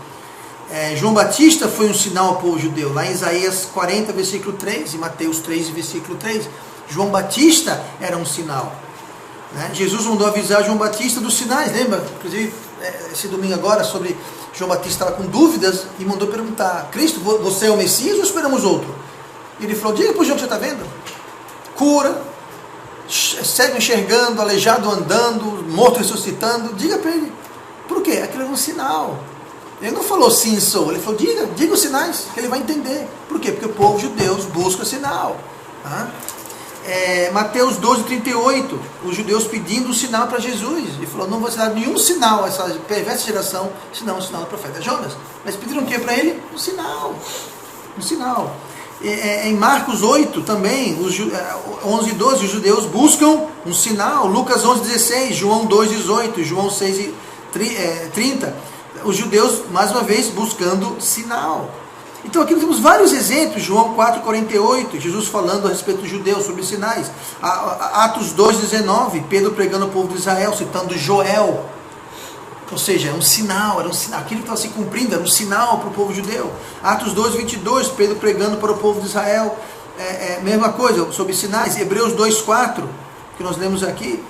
João Batista foi um sinal ao povo judeu, lá em Isaías 40, versículo 3, e Mateus 3, versículo 3. João Batista era um sinal. Né? Jesus mandou avisar João Batista dos sinais, lembra? Inclusive, esse domingo agora, sobre João Batista estava com dúvidas e mandou perguntar: Cristo, você é o Messias ou esperamos outro? Ele falou: diga para o João que você está vendo. Cura, cego enxergando, aleijado andando, morto ressuscitando. Diga para ele. Por quê? Aquilo era um sinal. Ele não falou sim, sou. Ele falou: diga os sinais, que ele vai entender. Por quê? Porque o povo judeu busca sinal. Tá? Mateus 12, 38. Os judeus pedindo um sinal para Jesus. Ele falou: não vou dar nenhum sinal a essa perversa geração, senão o sinal do profeta Jonas. Mas pediram o que para ele? Um sinal. Um sinal. Em Marcos 8 também, 11 e 12, os judeus buscam um sinal. Lucas 11, 16, João 2, 18, João 6, 30. Os judeus, mais uma vez, buscando sinal. Então aqui nós temos vários exemplos. João 4, 48, Jesus falando a respeito dos judeus sobre sinais. Atos 2, 19, Pedro pregando ao povo de Israel, citando Joel. Ou seja, era um sinal, aquilo que estava se cumprindo, era um sinal para o povo judeu. Atos 2, 22, Pedro pregando para o povo de Israel. Mesma coisa, sobre sinais. Hebreus 2, 4, que nós lemos aqui.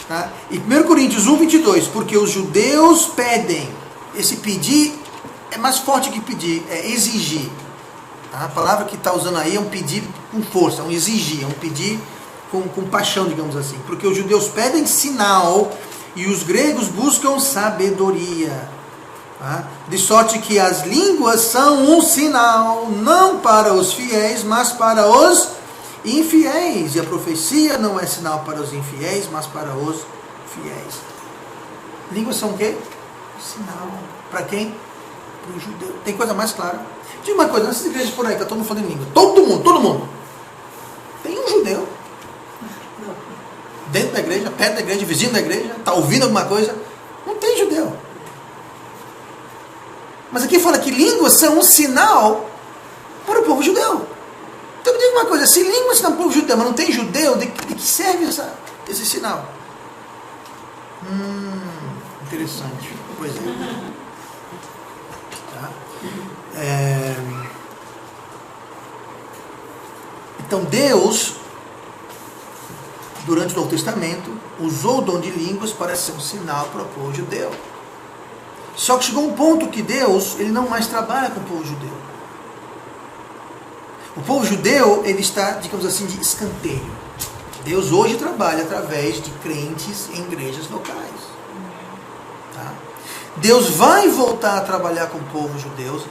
Tá? E 1 Coríntios 1, 22, porque os judeus pedem. Esse pedir é mais forte que pedir, é exigir. Tá? A palavra que está usando aí é um pedir com força, é um exigir, é um pedir com paixão, digamos assim. Porque os judeus pedem sinal e os gregos buscam sabedoria. Tá? De sorte que as línguas são um sinal, não para os fiéis, mas para os infiéis. E a profecia não é sinal para os infiéis, mas para os fiéis. Línguas são o quê? Sinal. Para quem? Para o judeu. Tem coisa mais clara? Diga uma coisa, nessas igrejas por aí, está todo mundo falando em língua. Todo mundo. Tem um judeu. Dentro da igreja, perto da igreja, vizinho da igreja, está ouvindo alguma coisa. Não tem judeu. Mas aqui fala que línguas são um sinal para o povo judeu. Então me diga uma coisa, se línguas são para o povo judeu, mas não tem judeu, de que serve esse sinal? Interessante. Pois é. Tá? Então Deus, durante o Novo Testamento, usou o dom de línguas para ser um sinal para o povo judeu. Só que chegou um ponto que Deus, ele não mais trabalha com o povo judeu. O povo judeu, ele está, digamos assim, de escanteio. Deus hoje trabalha através de crentes em igrejas locais. Tá? Deus vai voltar a trabalhar com o povo judeu,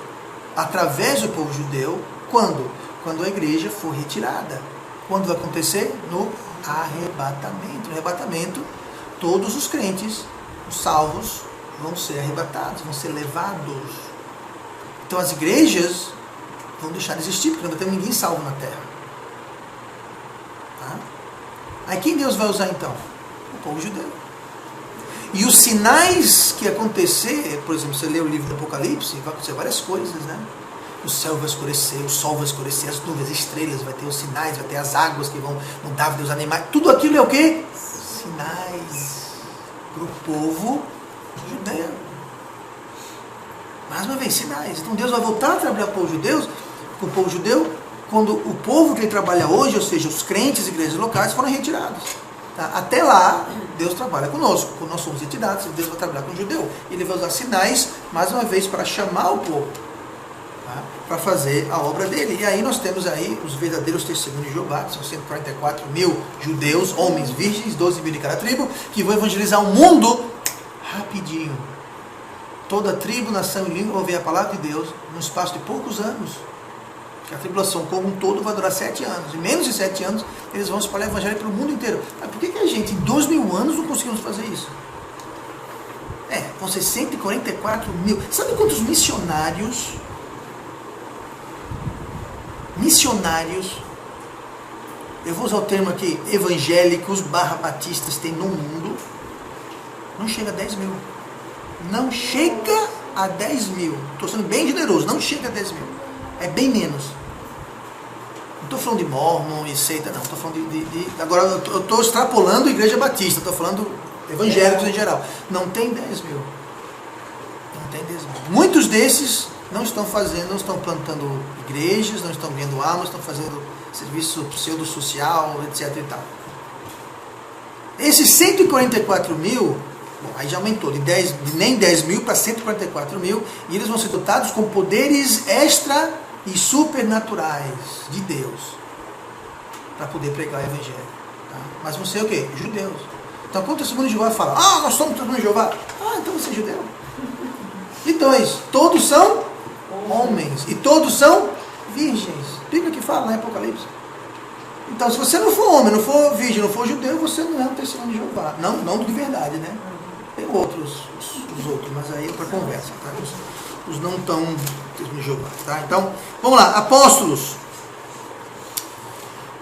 através do povo judeu, quando? Quando a igreja for retirada. Quando vai acontecer? No arrebatamento. No arrebatamento, todos os crentes, os salvos, vão ser arrebatados, vão ser levados. Então as igrejas vão deixar de existir, porque não vai ter ninguém salvo na terra. Tá? Aí quem Deus vai usar então? O povo judeu. E os sinais que acontecer, por exemplo, você lê o livro do Apocalipse, vai acontecer várias coisas, né? O céu vai escurecer, o sol vai escurecer, as nuvens, as estrelas, vai ter os sinais, vai ter as águas que vão mudar, vai ter os animais. Tudo aquilo é o quê? Sinais para o povo judeu. Mais uma vez, sinais. Então Deus vai voltar a trabalhar com o povo judeu quando o povo que ele trabalha hoje, ou seja, os crentes e igrejas locais, foram retirados. Tá? Até lá, Deus trabalha conosco. Quando nós somos retirados, Deus vai trabalhar com o judeu. Ele vai usar sinais, mais uma vez, para chamar o povo, tá? Para fazer a obra dele. E aí nós temos aí os verdadeiros testemunhos de Jeová, que são 144 mil judeus, homens virgens, 12 mil de cada tribo, que vão evangelizar o mundo rapidinho. Toda tribo, nação e língua vão ouvir a palavra de Deus num espaço de poucos anos. Que a tribulação como um todo vai durar 7 anos. Em menos de 7 anos, eles vão espalhar o evangelho pelo mundo inteiro. Mas por que a gente, em 2000 anos, não conseguimos fazer isso? Vão ser 144 mil. Sabe quantos missionários, eu vou usar o termo aqui, evangélicos / batistas tem no mundo? Não chega a 10 mil. Não chega a 10 mil. Estou sendo bem generoso, não chega a 10 mil. É bem menos. Não estou falando de mormon e seita, não. Estou falando agora eu estou extrapolando a igreja batista, estou falando evangélicos em geral. Não tem 10 mil. Não tem 10 mil. Muitos desses não estão plantando igrejas, não estão ganhando almas, estão fazendo serviço pseudo-social, etc. e tal. Esses 144 mil, aí já aumentou de nem 10 mil para 144 mil, e eles vão ser dotados com poderes extra e supernaturais de Deus para poder pregar o evangelho. Tá? Mas vão ser o quê? Judeus. Então, quando o testemunho de Jeová fala, nós somos testemunho de Jeová, então você é judeu. E 2, todos são homens, e todos são virgens. Bíblia que fala na Apocalipse. Então, se você não for homem, não for virgem, não for judeu, você não é um testemunho de Jeová. Não de verdade, né? Tem outros, os outros, mas aí é para conversa, tá? Os não tão testemunho de Jeová, tá? Então, vamos lá, apóstolos.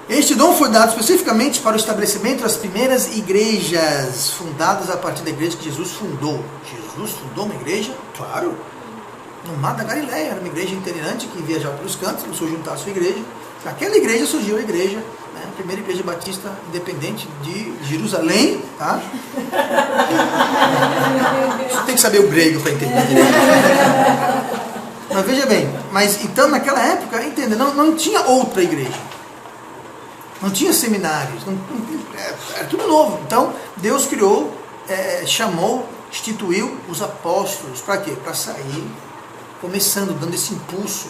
Este dom foi dado especificamente para o estabelecimento das primeiras igrejas, fundadas a partir da igreja que Jesus fundou. Jesus fundou uma igreja? Claro. No Mar da Galileia, era uma igreja itinerante que viajava pelos cantos, começou a juntar a sua igreja. Naquela igreja surgiu a igreja, né, a primeira igreja batista independente de Jerusalém, tá? Você tem que saber o grego para entender. Mas veja bem, então naquela época, entenda, não tinha outra igreja. Não tinha seminários, era tudo novo. Então, Deus criou, chamou, instituiu os apóstolos. Para quê? Para sair, começando, dando esse impulso.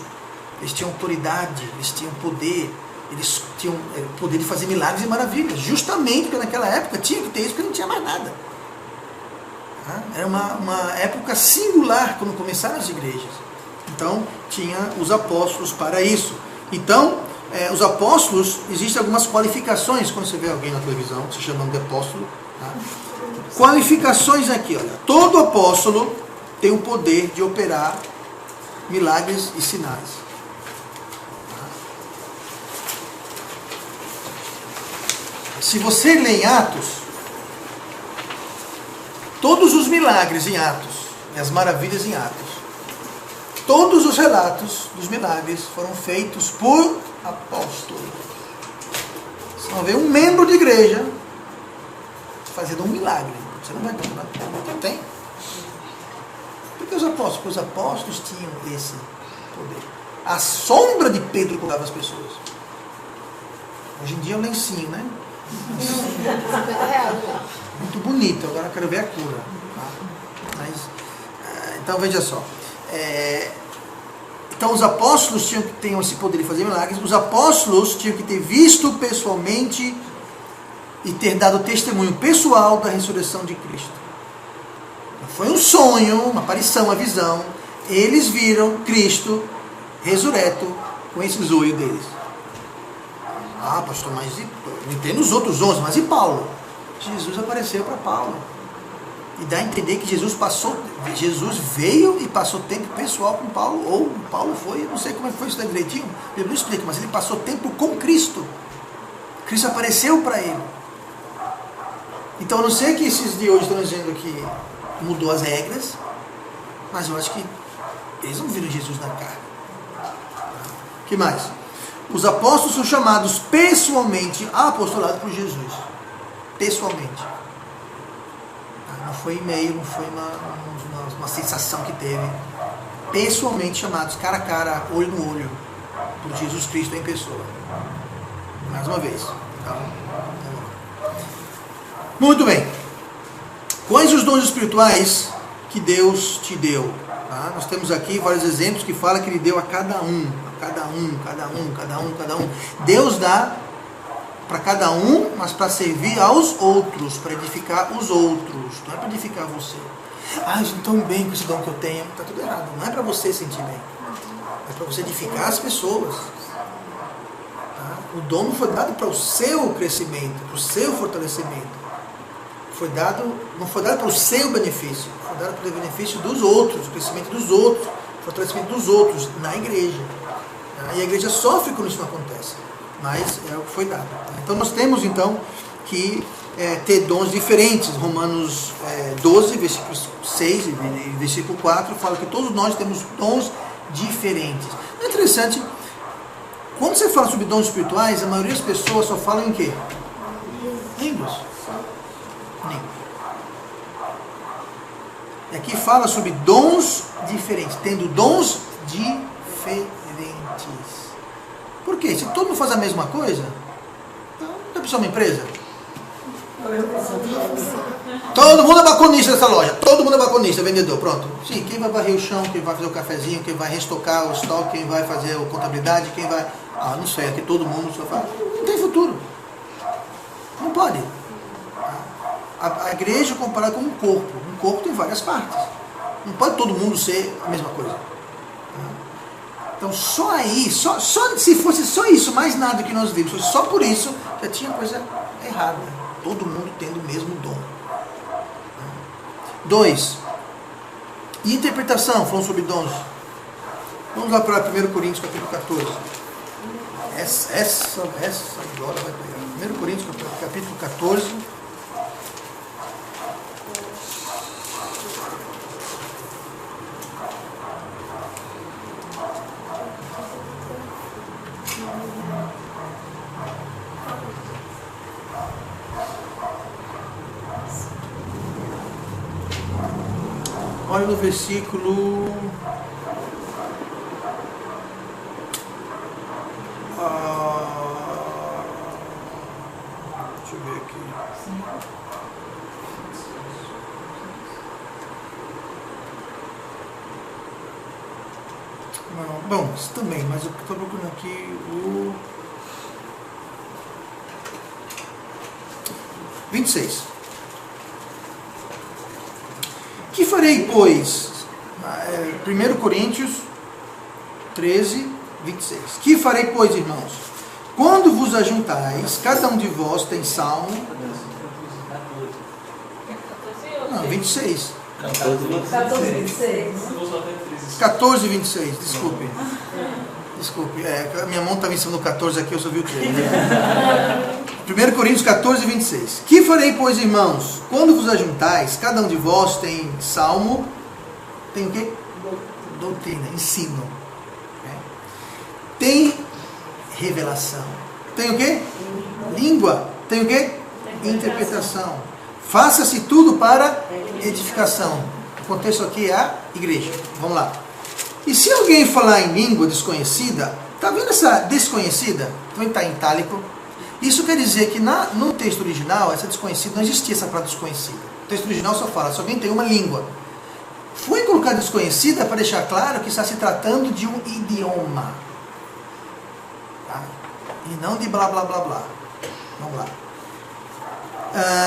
Eles tinham autoridade, eles tinham poder, eles tinham poder de fazer milagres e maravilhas. Justamente porque naquela época tinha que ter isso, porque não tinha mais nada. Era uma época singular quando começaram as igrejas. Então, tinha os apóstolos para isso. Então, os apóstolos, existem algumas qualificações, quando você vê alguém na televisão se chamando de apóstolo. Tá? Qualificações aqui, olha. Todo apóstolo tem o poder de operar milagres e sinais. Se você lê em Atos, todos os milagres em Atos, e as maravilhas em Atos, todos os relatos dos milagres foram feitos por apóstolos. Você não vê um membro de igreja fazendo um milagre. Você não vai encontrar. Não tem. Por que os apóstolos? Porque os apóstolos tinham esse poder. A sombra de Pedro curava as pessoas. Hoje em dia é um lencinho, né? Muito bonito, agora eu quero ver a cura. Tá? Então veja só. Então os apóstolos tinham que ter esse poder de fazer milagres. Os apóstolos tinham que ter visto pessoalmente e ter dado testemunho pessoal da ressurreição de Cristo. Foi um sonho, uma aparição, uma visão. Eles viram Cristo ressurreto com esses olhos deles. Pastor, mas não entendo os outros 11, mas e Paulo? Jesus apareceu para Paulo. E dá a entender que Jesus veio e passou tempo pessoal com Paulo, ou Paulo foi, não sei como é que foi isso direitinho, ele não explica, mas ele passou tempo com Cristo. Cristo apareceu para ele. Então, eu não sei que esses de hoje estão dizendo que mudou as regras, mas eu acho que eles não viram Jesus na carne. O que mais? Os apóstolos são chamados pessoalmente a apostolado por Jesus. Pessoalmente. Não foi e-mail, não foi uma sensação que teve. Pessoalmente chamados, cara a cara, olho no olho. por Jesus Cristo em pessoa. Mais uma vez. Tá? Muito bem. Quais os dons espirituais que Deus te deu? Tá? Nós temos aqui vários exemplos que falam que Ele deu a cada um. Deus dá para cada um, mas para servir aos outros, para edificar os outros. Não é para edificar você. Ah, eu estou bem com esse dom que eu tenho. Está tudo errado. Não é para você sentir bem. É para você edificar as pessoas. Tá? O dom não foi dado para o seu crescimento, para o seu fortalecimento. Não foi dado para o seu benefício. Foi dado para o benefício dos outros, o crescimento dos outros, o fortalecimento dos outros na igreja. Tá? E a igreja sofre quando isso não acontece. Mas é o que foi dado. Tá? Então nós temos então que ter dons diferentes. Romanos 12, versículo 6 e versículo 4 fala que todos nós temos dons diferentes. É interessante, quando você fala sobre dons espirituais, a maioria das pessoas só falam em quê? Línguas. E aqui fala sobre dons diferentes, tendo dons diferentes. Por quê? Se todo mundo faz a mesma coisa, então não é pessoal uma empresa? Todo mundo é balconista nessa loja. Todo mundo é balconista, vendedor. Pronto. Sim, quem vai varrer o chão, quem vai fazer o cafezinho, quem vai restocar o estoque, quem vai fazer a contabilidade, quem vai... Ah, não sei, aqui todo mundo só faz. Não tem futuro. Não pode. A igreja é comparada com um corpo. Um corpo tem várias partes. Não pode todo mundo ser a mesma coisa. Então só aí, se fosse só isso, mais nada que nós vimos, só por isso, já tinha coisa errada. Todo mundo tendo o mesmo dom. 2. E interpretação, falando sobre dons. Vamos lá para 1 Coríntios capítulo 14. Essa agora vai pegar. 1 Coríntios capítulo 14. Olha no versículo... deixa eu ver aqui. Não, bom, isso também, mas eu estou procurando aqui o 26. Que farei, pois? 1 Coríntios 13, 26. Que farei, pois, irmãos? Quando vos ajuntais, cada um de vós tem salmo. Não, 26. 14, 26. 14, 26, desculpe. Desculpe, a minha mão estava em cima do 14 aqui, eu só vi o 13. 1 Coríntios 14, 26. Que farei, pois, irmãos? Quando vos ajuntais, cada um de vós tem salmo, tem o quê? Doutrina, ensino. Tem revelação. Tem o quê? Língua. Tem o quê? Interpretação. Faça-se tudo para edificação. O contexto aqui é a igreja. Vamos lá. E se alguém falar em língua desconhecida, está vendo essa desconhecida? Também está em itálico. Isso quer dizer que no texto original, essa desconhecida, não existia essa palavra desconhecida. O texto original só fala, se alguém tem uma língua. Foi colocado desconhecida para deixar claro que está se tratando de um idioma. Tá? E não de blá blá blá blá. Vamos lá.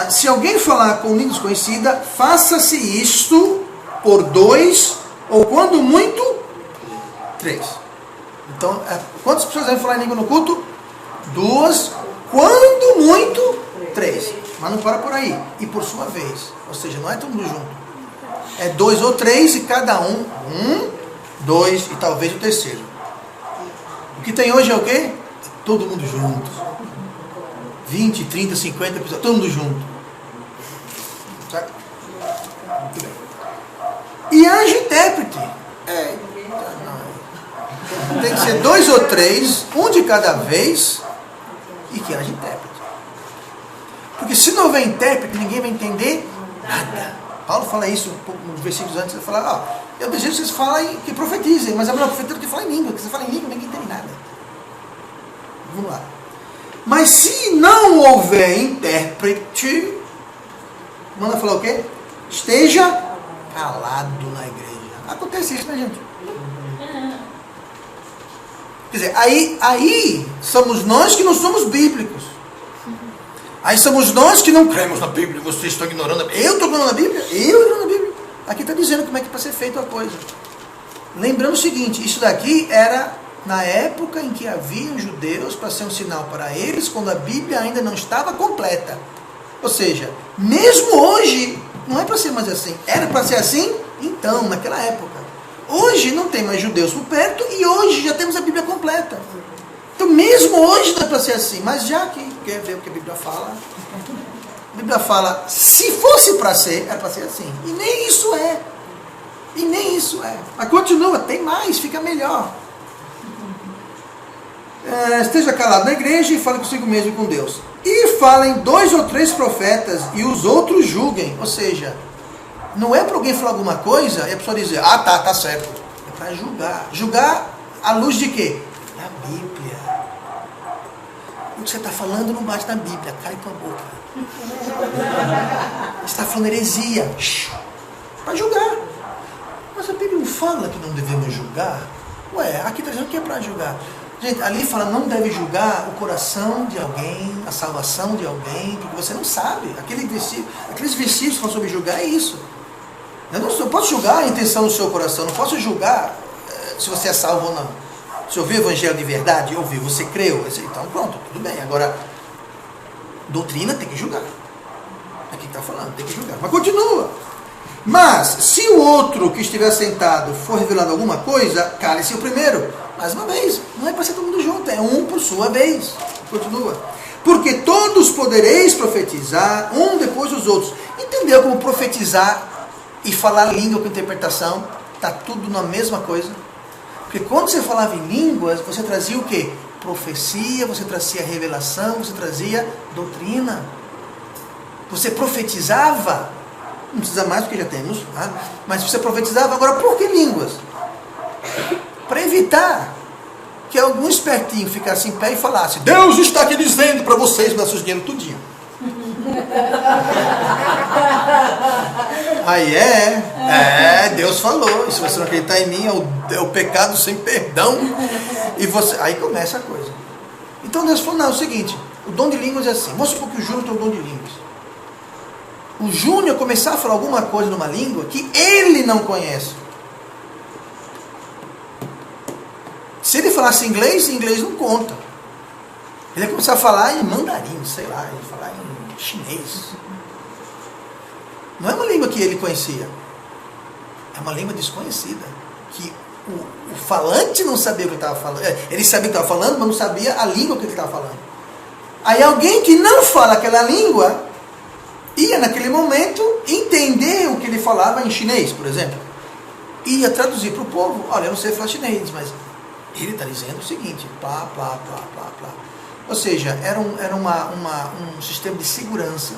Se alguém falar com língua desconhecida, faça-se isto por 2, ou quando muito, 3. Então, quantas pessoas devem falar em língua no culto? 2, quando muito, 3. Mas não para por aí. E por sua vez. Ou seja, não é todo mundo junto. É 2 ou 3 e cada um. 1, 2 e talvez o terceiro. O que tem hoje é o quê? Todo mundo junto. 20, 30, 50 pessoas. Todo mundo junto. Certo? Muito bem. E haja intérprete. Tem que ser 2 ou 3, um de cada vez, e que haja intérprete. Porque se não houver intérprete, ninguém vai entender nada. Paulo fala isso um pouco nos versículos antes, ele fala, eu desejo que vocês falem, que profetizem, mas é melhor profetizar do que falar em língua, porque se você fala em língua, ninguém entende nada. Vamos lá. Mas se não houver intérprete, manda falar o quê? Esteja calado na igreja. Acontece isso, né, gente? Quer dizer, aí somos nós que não somos bíblicos. Aí somos nós que não cremos na Bíblia. Vocês estão ignorando a Bíblia. Eu estou ignorando a Bíblia? Eu ignorando a Bíblia. Aqui está dizendo como é que é para ser feita a coisa. Lembrando o seguinte, isso daqui era na época em que haviam judeus para ser um sinal para eles, quando a Bíblia ainda não estava completa. Ou seja, mesmo hoje, não é para ser mais assim. Era para ser assim? Então, naquela época. Hoje não tem mais judeus por perto e hoje já temos a Bíblia completa. Então, mesmo hoje não é para ser assim, mas já que quer ver o que a Bíblia fala, a Bíblia fala, se fosse para ser, era para ser assim. E nem isso é. E nem isso é. Mas continua, tem mais, fica melhor. Esteja calado na igreja e fale consigo mesmo e com Deus. E falem 2 ou 3 profetas e os outros julguem. Ou seja, não é para alguém falar alguma coisa e a pessoa dizer, ah, tá certo. É para julgar. Julgar à luz de quê? Da Bíblia. O que você está falando não bate na Bíblia, cai tua boca. Você está falando heresia. Para julgar. Mas a Bíblia não fala que não devemos julgar? Ué, aqui está dizendo que é para julgar. Gente, ali fala, não deve julgar o coração de alguém, a salvação de alguém, porque você não sabe. Aqueles versículos que falam sobre julgar é isso. Eu posso julgar a intenção do seu coração, não posso julgar se você é salvo ou não. Se ouviu o evangelho de verdade, ouviu, você creu, então pronto, tudo bem. Agora, doutrina tem que julgar. Aqui que está falando, tem que julgar. Mas continua. Mas, se o outro que estiver sentado for revelado alguma coisa, cale-se o primeiro. Mais uma vez, não é para ser todo mundo junto, é um por sua vez. Continua. Porque todos podereis profetizar, um depois dos outros. Entendeu como profetizar e falar língua com interpretação? Está tudo na mesma coisa. Porque quando você falava em línguas, você trazia o quê? Profecia, você trazia revelação, você trazia doutrina. Você profetizava, não precisa mais porque já temos, tá? Mas você profetizava, agora por que línguas? Para evitar que algum espertinho ficasse em pé e falasse, Deus está aqui dizendo para vocês me dar seus dinheiro tudinho. Aí Deus falou, e se você não acreditar em mim, é o pecado sem perdão. E você, aí começa a coisa. Então Deus falou, não, é o seguinte, o dom de línguas é assim, vamos supor que o Júnior tem o dom de línguas. O Júnior começar a falar alguma coisa numa língua que ele não conhece. Se ele falasse inglês não conta. Ele ia começar a falar em mandarim, sei lá, ele ia falar em chinês. Não é uma língua que ele conhecia. É uma língua desconhecida. Que o falante não sabia o que ele estava falando. Ele sabia o que estava falando, mas não sabia a língua que ele estava falando. Aí alguém que não fala aquela língua ia naquele momento entender o que ele falava em chinês, por exemplo. Ia traduzir para o povo. Olha, eu não sei falar chinês, mas ele está dizendo o seguinte, plá, plá, plá, plá, plá. Ou seja, era um sistema de segurança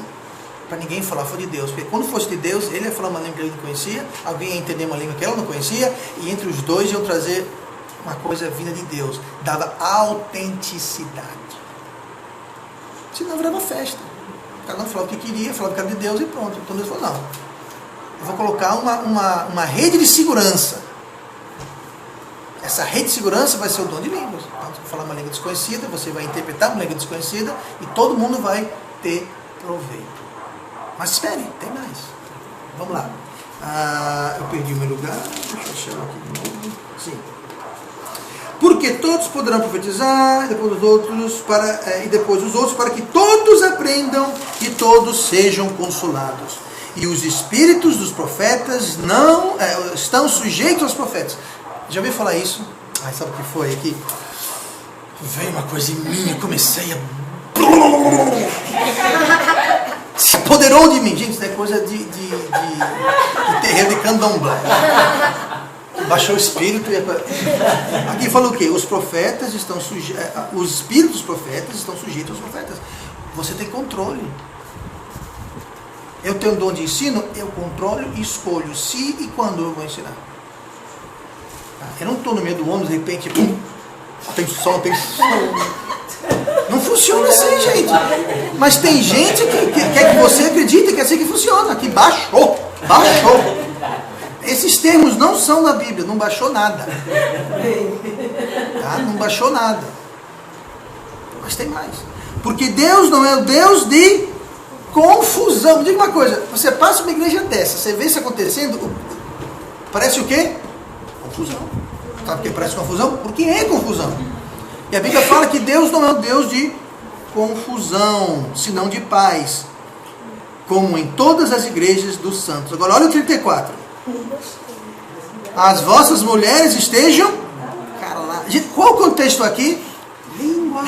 para ninguém falar foi de Deus. Porque quando fosse de Deus, ele ia falar uma língua que ele não conhecia, alguém ia entender uma língua que ela não conhecia, e entre os dois iam trazer uma coisa vinda de Deus. Dava autenticidade. Senão virava festa. Cada um falava o que queria, falava que era de Deus e pronto. Então Deus falou, não, eu vou colocar uma rede de segurança. Essa rede de segurança vai ser o dom de línguas. Então, você vai falar uma língua desconhecida, você vai interpretar uma língua desconhecida e todo mundo vai ter proveito. Mas espere, tem mais. Vamos lá. Eu perdi o meu lugar. Deixa eu achar aqui de novo. Sim. Porque todos poderão profetizar, e depois os outros, para que todos aprendam e todos sejam consolados. E os espíritos dos profetas não estão sujeitos aos profetas. Já ouviu falar isso? Sabe o que foi aqui? Veio uma coisa em mim, eu comecei a... Se apoderou de mim. Gente, isso é coisa de terreiro de candomblé. Baixou o espírito e... Aqui fala o quê? Os profetas estão os espíritos dos profetas estão sujeitos aos profetas. Você tem controle. Eu tenho um dom de ensino, eu controlo e escolho se e quando eu vou ensinar. Eu não estou no meio do ônibus, de repente, atenção. funciona assim, gente. Mas tem gente que quer que você acredite que é assim que funciona, que baixou. Esses termos não são na Bíblia, não baixou nada. Tá? Não baixou nada. Mas tem mais. Porque Deus não é o Deus de confusão. Diga uma coisa, você passa uma igreja dessa, você vê isso acontecendo, parece o quê? Confusão. Sabe por que parece confusão? Porque é confusão. E a Bíblia fala que Deus não é o Deus de confusão, senão de paz, como em todas as igrejas dos santos. Agora olha o 34. As vossas mulheres estejam caladas. Gente, qual o contexto aqui? Línguas.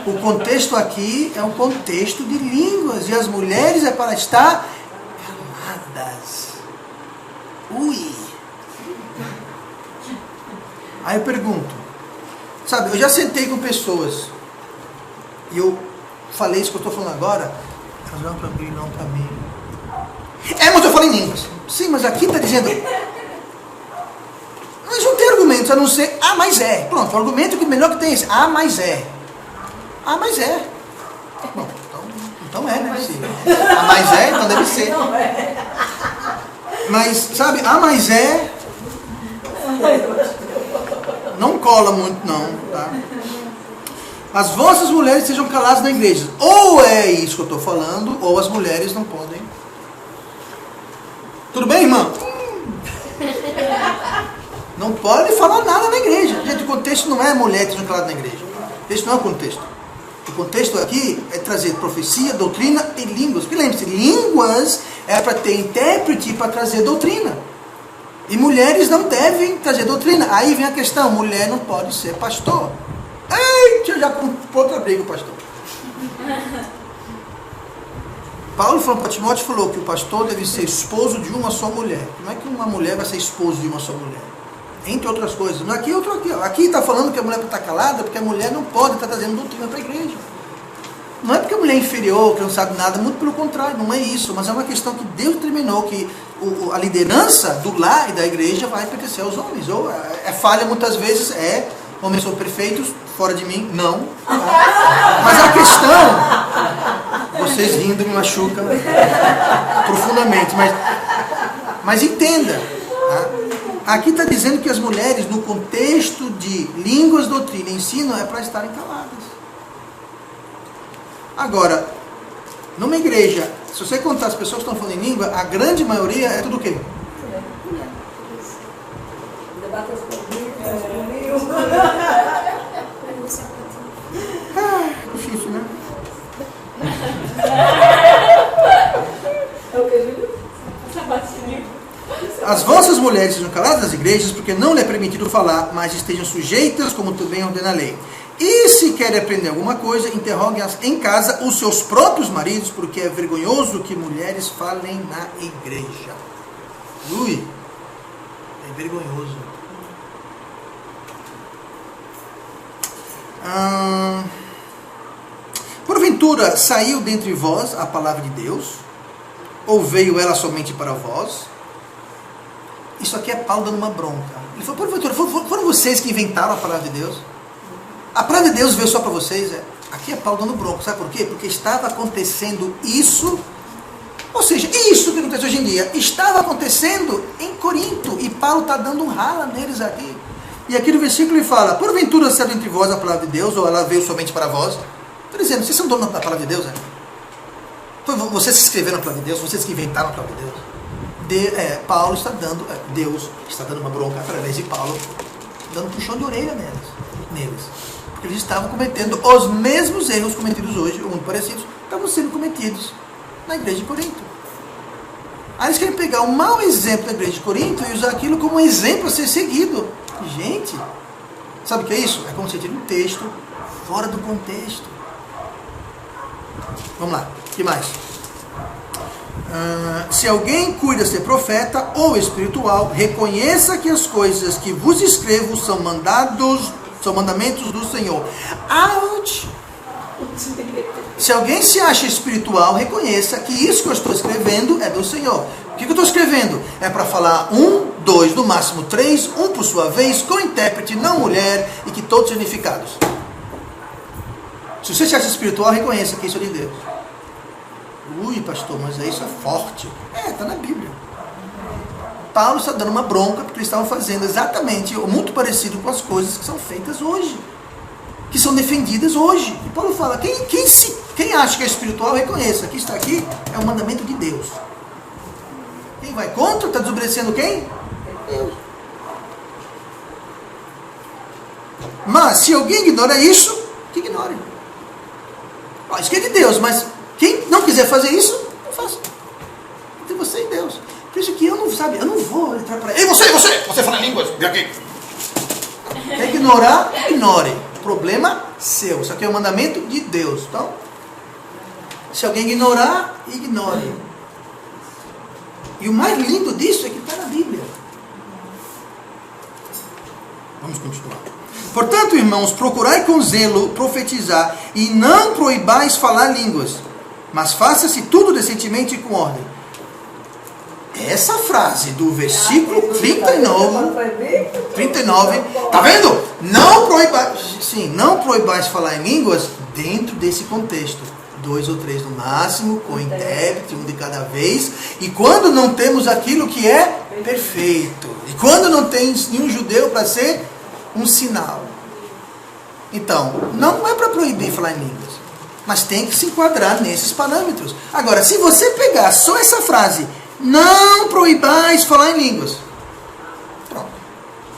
O contexto aqui é um contexto de línguas. E as mulheres é para estar caladas. Ui. Aí eu pergunto, sabe, eu já sentei com pessoas e eu falei isso que eu estou falando agora, mas não para mim, não para mim. Mas eu falei em línguas. Sim, mas aqui está dizendo, mas não tem argumentos a não ser, mas é. Pronto, o argumento que melhor que tem é esse, mas é. Mas é. Bom, então é, né? Sim. Mas é, então deve ser. Mas, sabe, mas é. Não cola muito, não, tá? As vossas mulheres sejam caladas na igreja. Ou é isso que eu estou falando, ou as mulheres não podem. Tudo bem, irmão? Não pode falar nada na igreja. Gente, o contexto não é mulheres sejam caladas na igreja. Esse não é o contexto. O contexto aqui é trazer profecia, doutrina e línguas. Porque lembre-se, línguas é para ter intérprete para trazer doutrina. E mulheres não devem trazer doutrina. Aí vem a questão, mulher não pode ser pastor. Eita, já com outra briga o pastor. Paulo falou para Timóteo, falou que o pastor deve ser esposo de uma só mulher. Como é que uma mulher vai ser esposo de uma só mulher? Entre outras coisas. Mas aqui está falando que a mulher está calada, porque a mulher não pode estar trazendo doutrina para a igreja. Não é porque a mulher é inferior, que não sabe nada, muito pelo contrário, não é isso. Mas é uma questão que Deus determinou que a liderança do lar e da igreja vai pertencer aos homens. Ou é falha muitas vezes, homens são perfeitos, fora de mim, não. Tá? Mas a questão, vocês rindo me machuca profundamente, mas entenda, tá? Aqui está dizendo que as mulheres, no contexto de línguas, doutrina e ensino, é para estarem caladas. Agora, numa igreja, se você contar as pessoas que estão falando em língua, a grande maioria é tudo o quê? Difícil, né? As vossas mulheres sejam caladas nas igrejas, porque não lhe é permitido falar, mas estejam sujeitas, como também ordena a lei. E se querem aprender alguma coisa, interroguem-as em casa os seus próprios maridos, porque é vergonhoso que mulheres falem na igreja. Ui, é vergonhoso. Porventura saiu dentre vós a palavra de Deus? Ou veio ela somente para vós? Isso aqui é Paulo dando uma bronca. Ele falou, porventura, foram vocês que inventaram a palavra de Deus? A palavra de Deus veio só para vocês? Aqui é Paulo dando bronca, sabe por quê? Porque estava acontecendo isso, ou seja, isso que acontece hoje em dia, estava acontecendo em Corinto, e Paulo está dando um rala neles aqui. E aqui no versículo ele fala, porventura saiu entre vós a palavra de Deus, ou ela veio somente para vós? Está dizendo, vocês são donos da palavra de Deus? Foi vocês que escreveram a palavra de Deus, vocês que inventaram a palavra de Deus? Paulo está dando, Deus está dando uma bronca através de Paulo, dando puxão de orelha neles. Porque eles estavam cometendo os mesmos erros cometidos hoje, ou muito parecidos, estavam sendo cometidos na igreja de Corinto. Aí eles querem pegar um mau exemplo da igreja de Corinto e usar aquilo como um exemplo a ser seguido. Gente, sabe o que é isso? É como se tira um texto fora do contexto. Vamos lá, o que mais? Se alguém cuida ser profeta ou espiritual, reconheça que as coisas que vos escrevo são mandamentos do Senhor. Ouch! Se alguém se acha espiritual, reconheça que isso que eu estou escrevendo é do Senhor. O que eu estou escrevendo? É para falar 1, 2, no máximo 3, um por sua vez, com intérprete, não mulher, e que todos sejam unificados. Se você se acha espiritual, reconheça que isso é de Deus. Ui, pastor, mas isso é forte. Está na Bíblia. Paulo está dando uma bronca porque eles estavam fazendo exatamente, ou muito parecido com as coisas que são feitas hoje, que são defendidas hoje. E Paulo fala, quem acha que é espiritual, reconheça que está aqui é o mandamento de Deus. Quem vai contra, está desobedecendo quem? Deus. Mas se alguém ignora isso, que ignore. Isso que é de Deus, mas quem não quiser fazer isso, não faça. Entre você e Deus. Por isso que eu não vou entrar para ele. Ei, você fala línguas, vem aqui. Quer ignorar? Ignore. Problema seu. Isso aqui é o mandamento de Deus. Então, se alguém ignorar, ignore. E o mais lindo disso é que está na Bíblia. Vamos continuar. Portanto, irmãos, procurai com zelo profetizar e não proibais falar línguas, mas faça-se tudo decentemente e com ordem. Essa frase do versículo 39, tá vendo? Não proibais falar em línguas dentro desse contexto. 2 ou 3 no máximo, com intérprete, um de cada vez. E quando não temos aquilo que é perfeito. E quando não tem nenhum judeu para ser um sinal. Então, não é para proibir falar em línguas, mas tem que se enquadrar nesses parâmetros. Agora, se você pegar só essa frase, não proibais falar em línguas, pronto,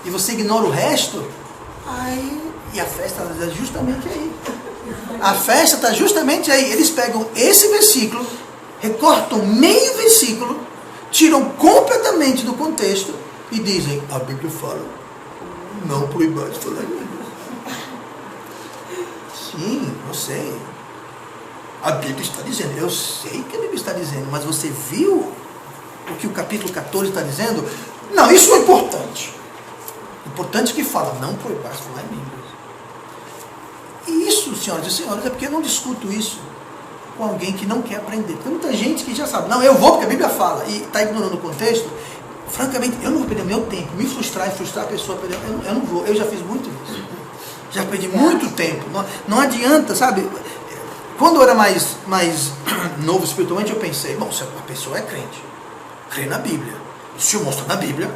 e você ignora o resto, e a festa está justamente aí. A festa está justamente aí. Eles pegam esse versículo, recortam meio versículo, tiram completamente do contexto e dizem, a Bíblia fala, não proibais falar em línguas. Sim, eu sei. A Bíblia está dizendo, eu sei que a Bíblia está dizendo, mas você viu o que o capítulo 14 está dizendo? Não, isso é importante. Importante que fala, não proibais falar em línguas. E isso, senhoras e senhores, é porque eu não discuto isso com alguém que não quer aprender. Tem muita gente que já sabe, não, eu vou porque a Bíblia fala, e está ignorando o contexto. Francamente, eu não vou perder meu tempo, me frustrar e frustrar a pessoa, eu não vou, eu já fiz muito isso. Já perdi muito tempo. Não adianta, sabe? Quando eu era mais novo espiritualmente, eu pensei, bom, se a pessoa é crente, crê na Bíblia, se eu mostrar na Bíblia,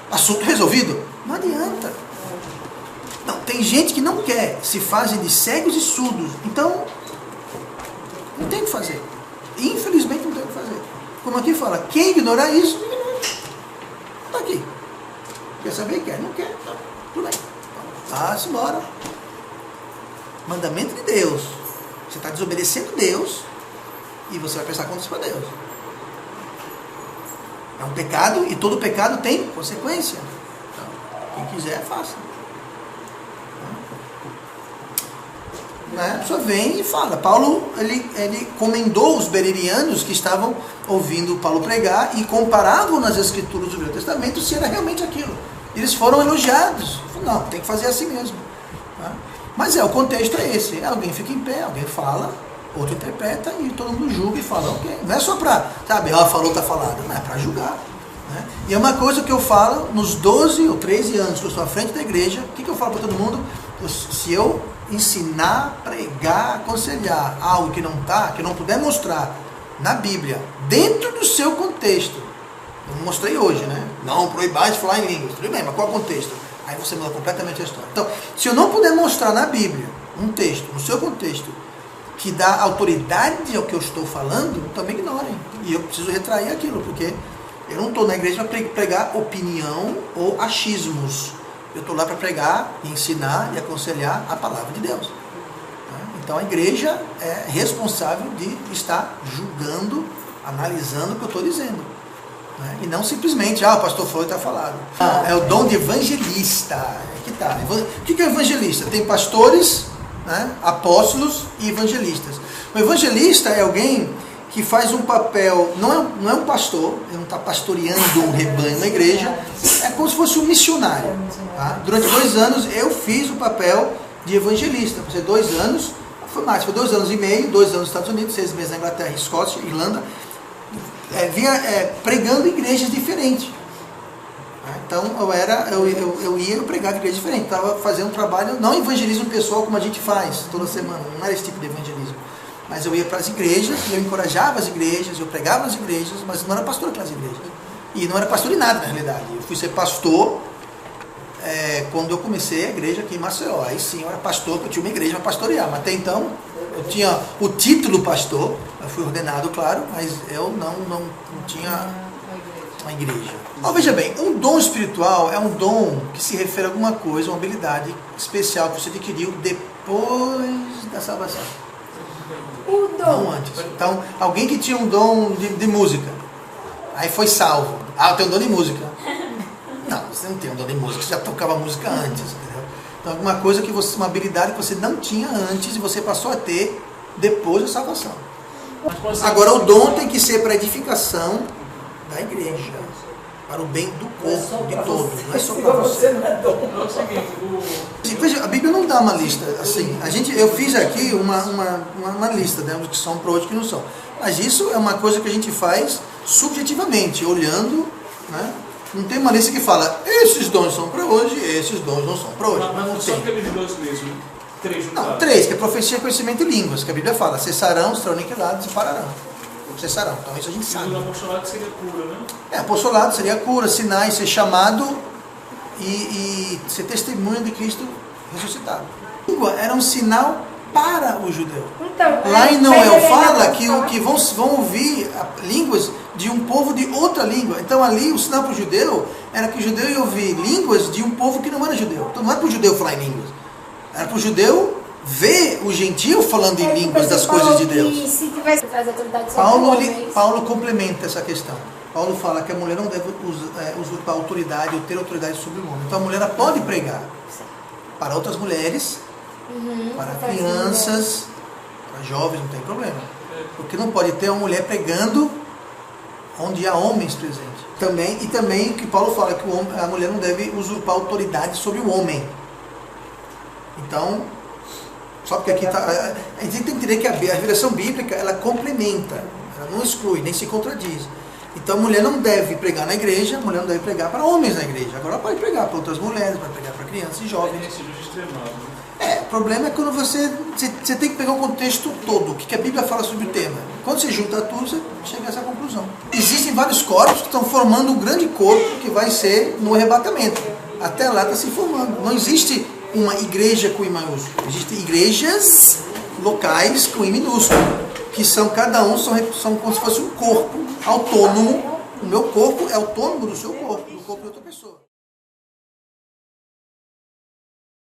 assunto resolvido. Não adianta. Não, tem gente que não quer, se fazem de cegos e surdos. Então, não tem o que fazer. Infelizmente não tem o que fazer. Como aqui fala, quem ignorar isso, está aqui. Quer saber? Quer? Não quer? Então, tudo bem. Vá-se embora. Mandamento de Deus. Você está desobedecendo Deus e você vai prestar contas para Deus. É um pecado e todo pecado tem consequência. Então, quem quiser, faça. A pessoa vem e fala. Paulo, ele comendou os bererianos que estavam ouvindo Paulo pregar e comparavam nas escrituras do Velho Testamento se era realmente aquilo. Eles foram elogiados. Não, tem que fazer assim mesmo. Mas o contexto é esse. Alguém fica em pé, alguém fala, outro interpreta e todo mundo julga e fala, ok. Não é só para, sabe, falou, está falado. Não, é para julgar. Né? E é uma coisa que eu falo nos 12 ou 13 anos que eu estou à frente da igreja. O que eu falo para todo mundo? Se eu ensinar, pregar, aconselhar algo que não está, que não puder mostrar na Bíblia, dentro do seu contexto, eu mostrei hoje, né? Não proibais de falar em línguas. Tudo bem, mas qual é o contexto? Aí você muda completamente a história. Então, se eu não puder mostrar na Bíblia um texto, no seu contexto, que dá autoridade ao que eu estou falando, também ignorem. E eu preciso retrair aquilo, porque eu não estou na igreja para pregar opinião ou achismos. Eu estou lá para pregar, ensinar e aconselhar a palavra de Deus. Então a igreja é responsável de estar julgando, analisando o que eu estou dizendo. E não simplesmente, o pastor falou e está falado. É o dom de evangelista. Aqui tá. O que é evangelista? Tem pastores, né, apóstolos e evangelistas. O evangelista é alguém que faz um papel, não é um pastor, ele não está pastoreando um rebanho na igreja, é como se fosse um missionário. Tá? Durante 2 anos eu fiz o papel de evangelista. Foi 2 anos, foi 2 anos e meio, 2 anos nos Estados Unidos, 6 meses na Inglaterra, Escócia, Irlanda. Vinha pregando em igrejas diferentes. Então eu pregava em igreja diferente, estava fazendo um trabalho, não evangelismo pessoal como a gente faz toda semana, não era esse tipo de evangelismo. Mas eu ia para as igrejas, eu encorajava as igrejas, eu pregava nas igrejas, mas não era pastor aquelas igrejas. E não era pastor de nada, na realidade. Eu fui ser pastor quando eu comecei a igreja aqui em Maceió. Aí sim, eu era pastor, porque eu tinha uma igreja para pastorear. Mas até então, eu tinha o título pastor, eu fui ordenado, claro, mas eu não tinha uma igreja. Então, veja bem, um dom espiritual é um dom que se refere a alguma coisa, uma habilidade especial que você adquiriu depois da salvação. O dom. Não antes. Então, alguém que tinha um dom de música, aí foi salvo. Ah, eu tenho um dom de música. Não, você não tem um dom de música, você já tocava música antes, entendeu? Então, alguma coisa que você, uma habilidade que você não tinha antes e você passou a ter depois da salvação. Agora, o dom tem que ser para edificação da igreja, para o bem do corpo, de todos, não é só para você. Veja, a Bíblia não dá uma lista assim. Eu fiz aqui uma lista, né, dos que são para hoje e que não são. Mas isso é uma coisa que a gente faz subjetivamente, olhando, né? Não tem uma lista que fala, esses dons são para hoje, esses dons não são para hoje. Mas não são aqueles dois mesmo, três. Não, três, que é profecia, conhecimento e línguas, que a Bíblia fala, cessarão, serão aniquilados e pararão. Cessarão, então isso a gente sabe. E o apostolado seria cura, né? Apostolado seria cura, sinais, ser chamado e ser testemunha de Cristo ressuscitado. A língua era um sinal para o judeu. Então, lá em Noel fala que vão ouvir línguas de um povo de outra língua. Então ali o sinal para o judeu era que o judeu ia ouvir línguas de um povo que não era judeu. Então não era para o judeu falar em línguas. Era para o judeu ver o gentio falando em línguas das coisas de Deus. E se tivesse as autoridades sobre Paulo complementa essa questão. Paulo fala que a mulher não deve usurpar autoridade ou ter autoridade sobre o homem. Então a mulher ela pode pregar para outras mulheres, para crianças, para jovens, não tem problema. Porque não pode ter uma mulher pregando onde há homens presentes. E também que Paulo fala que a mulher não deve usurpar autoridade sobre o homem. Então, só porque aqui a gente tem que entender que a revelação bíblica ela complementa, ela não exclui, nem se contradiz. Então a mulher não deve pregar na igreja, a mulher não deve pregar para homens na igreja. Agora ela pode pregar para outras mulheres, pode pregar para crianças e jovens. O problema é quando você tem que pegar o contexto todo, o que a Bíblia fala sobre o tema. Quando você junta tudo, você chega a essa conclusão. Existem vários corpos que estão formando um grande corpo que vai ser no arrebatamento. Até lá está se formando. Não existe uma igreja com I maiúsculo. Existem igrejas locais com I minúsculo, que são cada um são como se fosse um corpo autônomo. O meu corpo é autônomo do seu corpo, do corpo de outra pessoa.